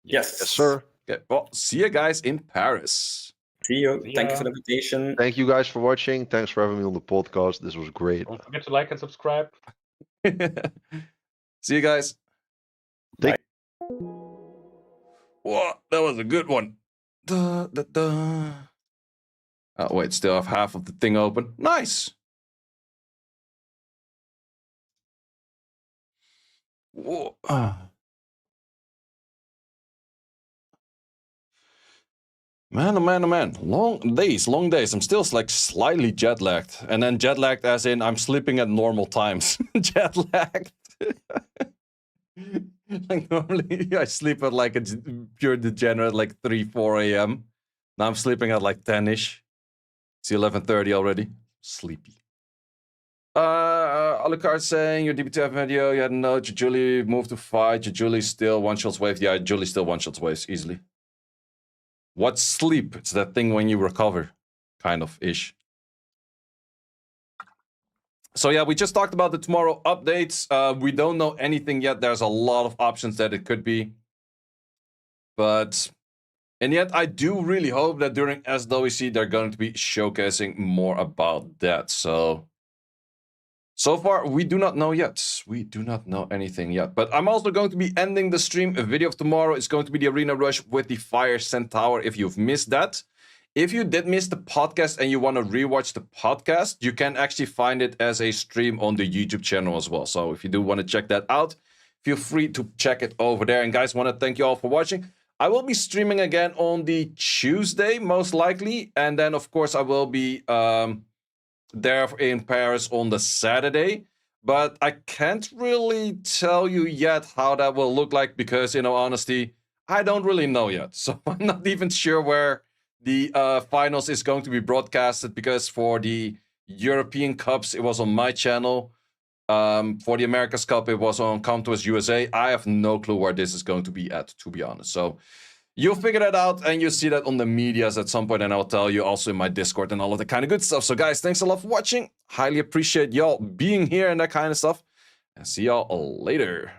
Yes. Yes, sir. Okay. Well, see you guys in Paris. See you. See Thank you ya. for the invitation. Thank you guys for watching. Thanks for having me on the podcast. This was great. Don't forget to like and subscribe. See you guys. Take- Whoa, that was a good one. Oh, wait, still have half of the thing open. Nice. Whoa. Man, oh man, oh man. Long days. I'm still like slightly jet lagged. And then jet lagged as in I'm sleeping at normal times. Jet lagged. Like normally I sleep at like a pure degenerate like 3, 4 a.m. Now I'm sleeping at like 10-ish. It's 11:30 already. Sleepy. Alucard saying your DBTF video, you had a note, Julie moved to fight, Julie still one-shots waves. Yeah, Julie still one-shots waves easily. What's sleep? It's that thing when you recover, kind of ish. So yeah, we just talked about the tomorrow updates. We don't know anything yet. There's a lot of options that it could be. And yet I do really hope that during SWC they're going to be showcasing more about that. So far, we do not know yet. We do not know anything yet. But I'm also going to be ending the stream. A video of tomorrow is going to be the Arena Rush with the Fire Centaur, if you've missed that. If you did miss the podcast and you want to rewatch the podcast, you can actually find it as a stream on the YouTube channel as well. So if you do want to check that out, feel free to check it over there. And guys, want to thank you all for watching. I will be streaming again on the Tuesday, most likely. And then, of course, I will be there in Paris on the Saturday. But I can't really tell you yet how that will look like because, in all honesty, I don't really know yet. So I'm not even sure where the finals is going to be broadcasted because for the European Cups, it was on my channel. For the America's Cup, it was on Come To Us USA. I have no clue where this is going to be at, to be honest. So you'll figure that out and you'll see that on the medias at some point, and I'll tell you also in my Discord and all of that kind of good stuff. So guys, thanks a lot for watching. Highly appreciate y'all being here and that kind of stuff. And see y'all later.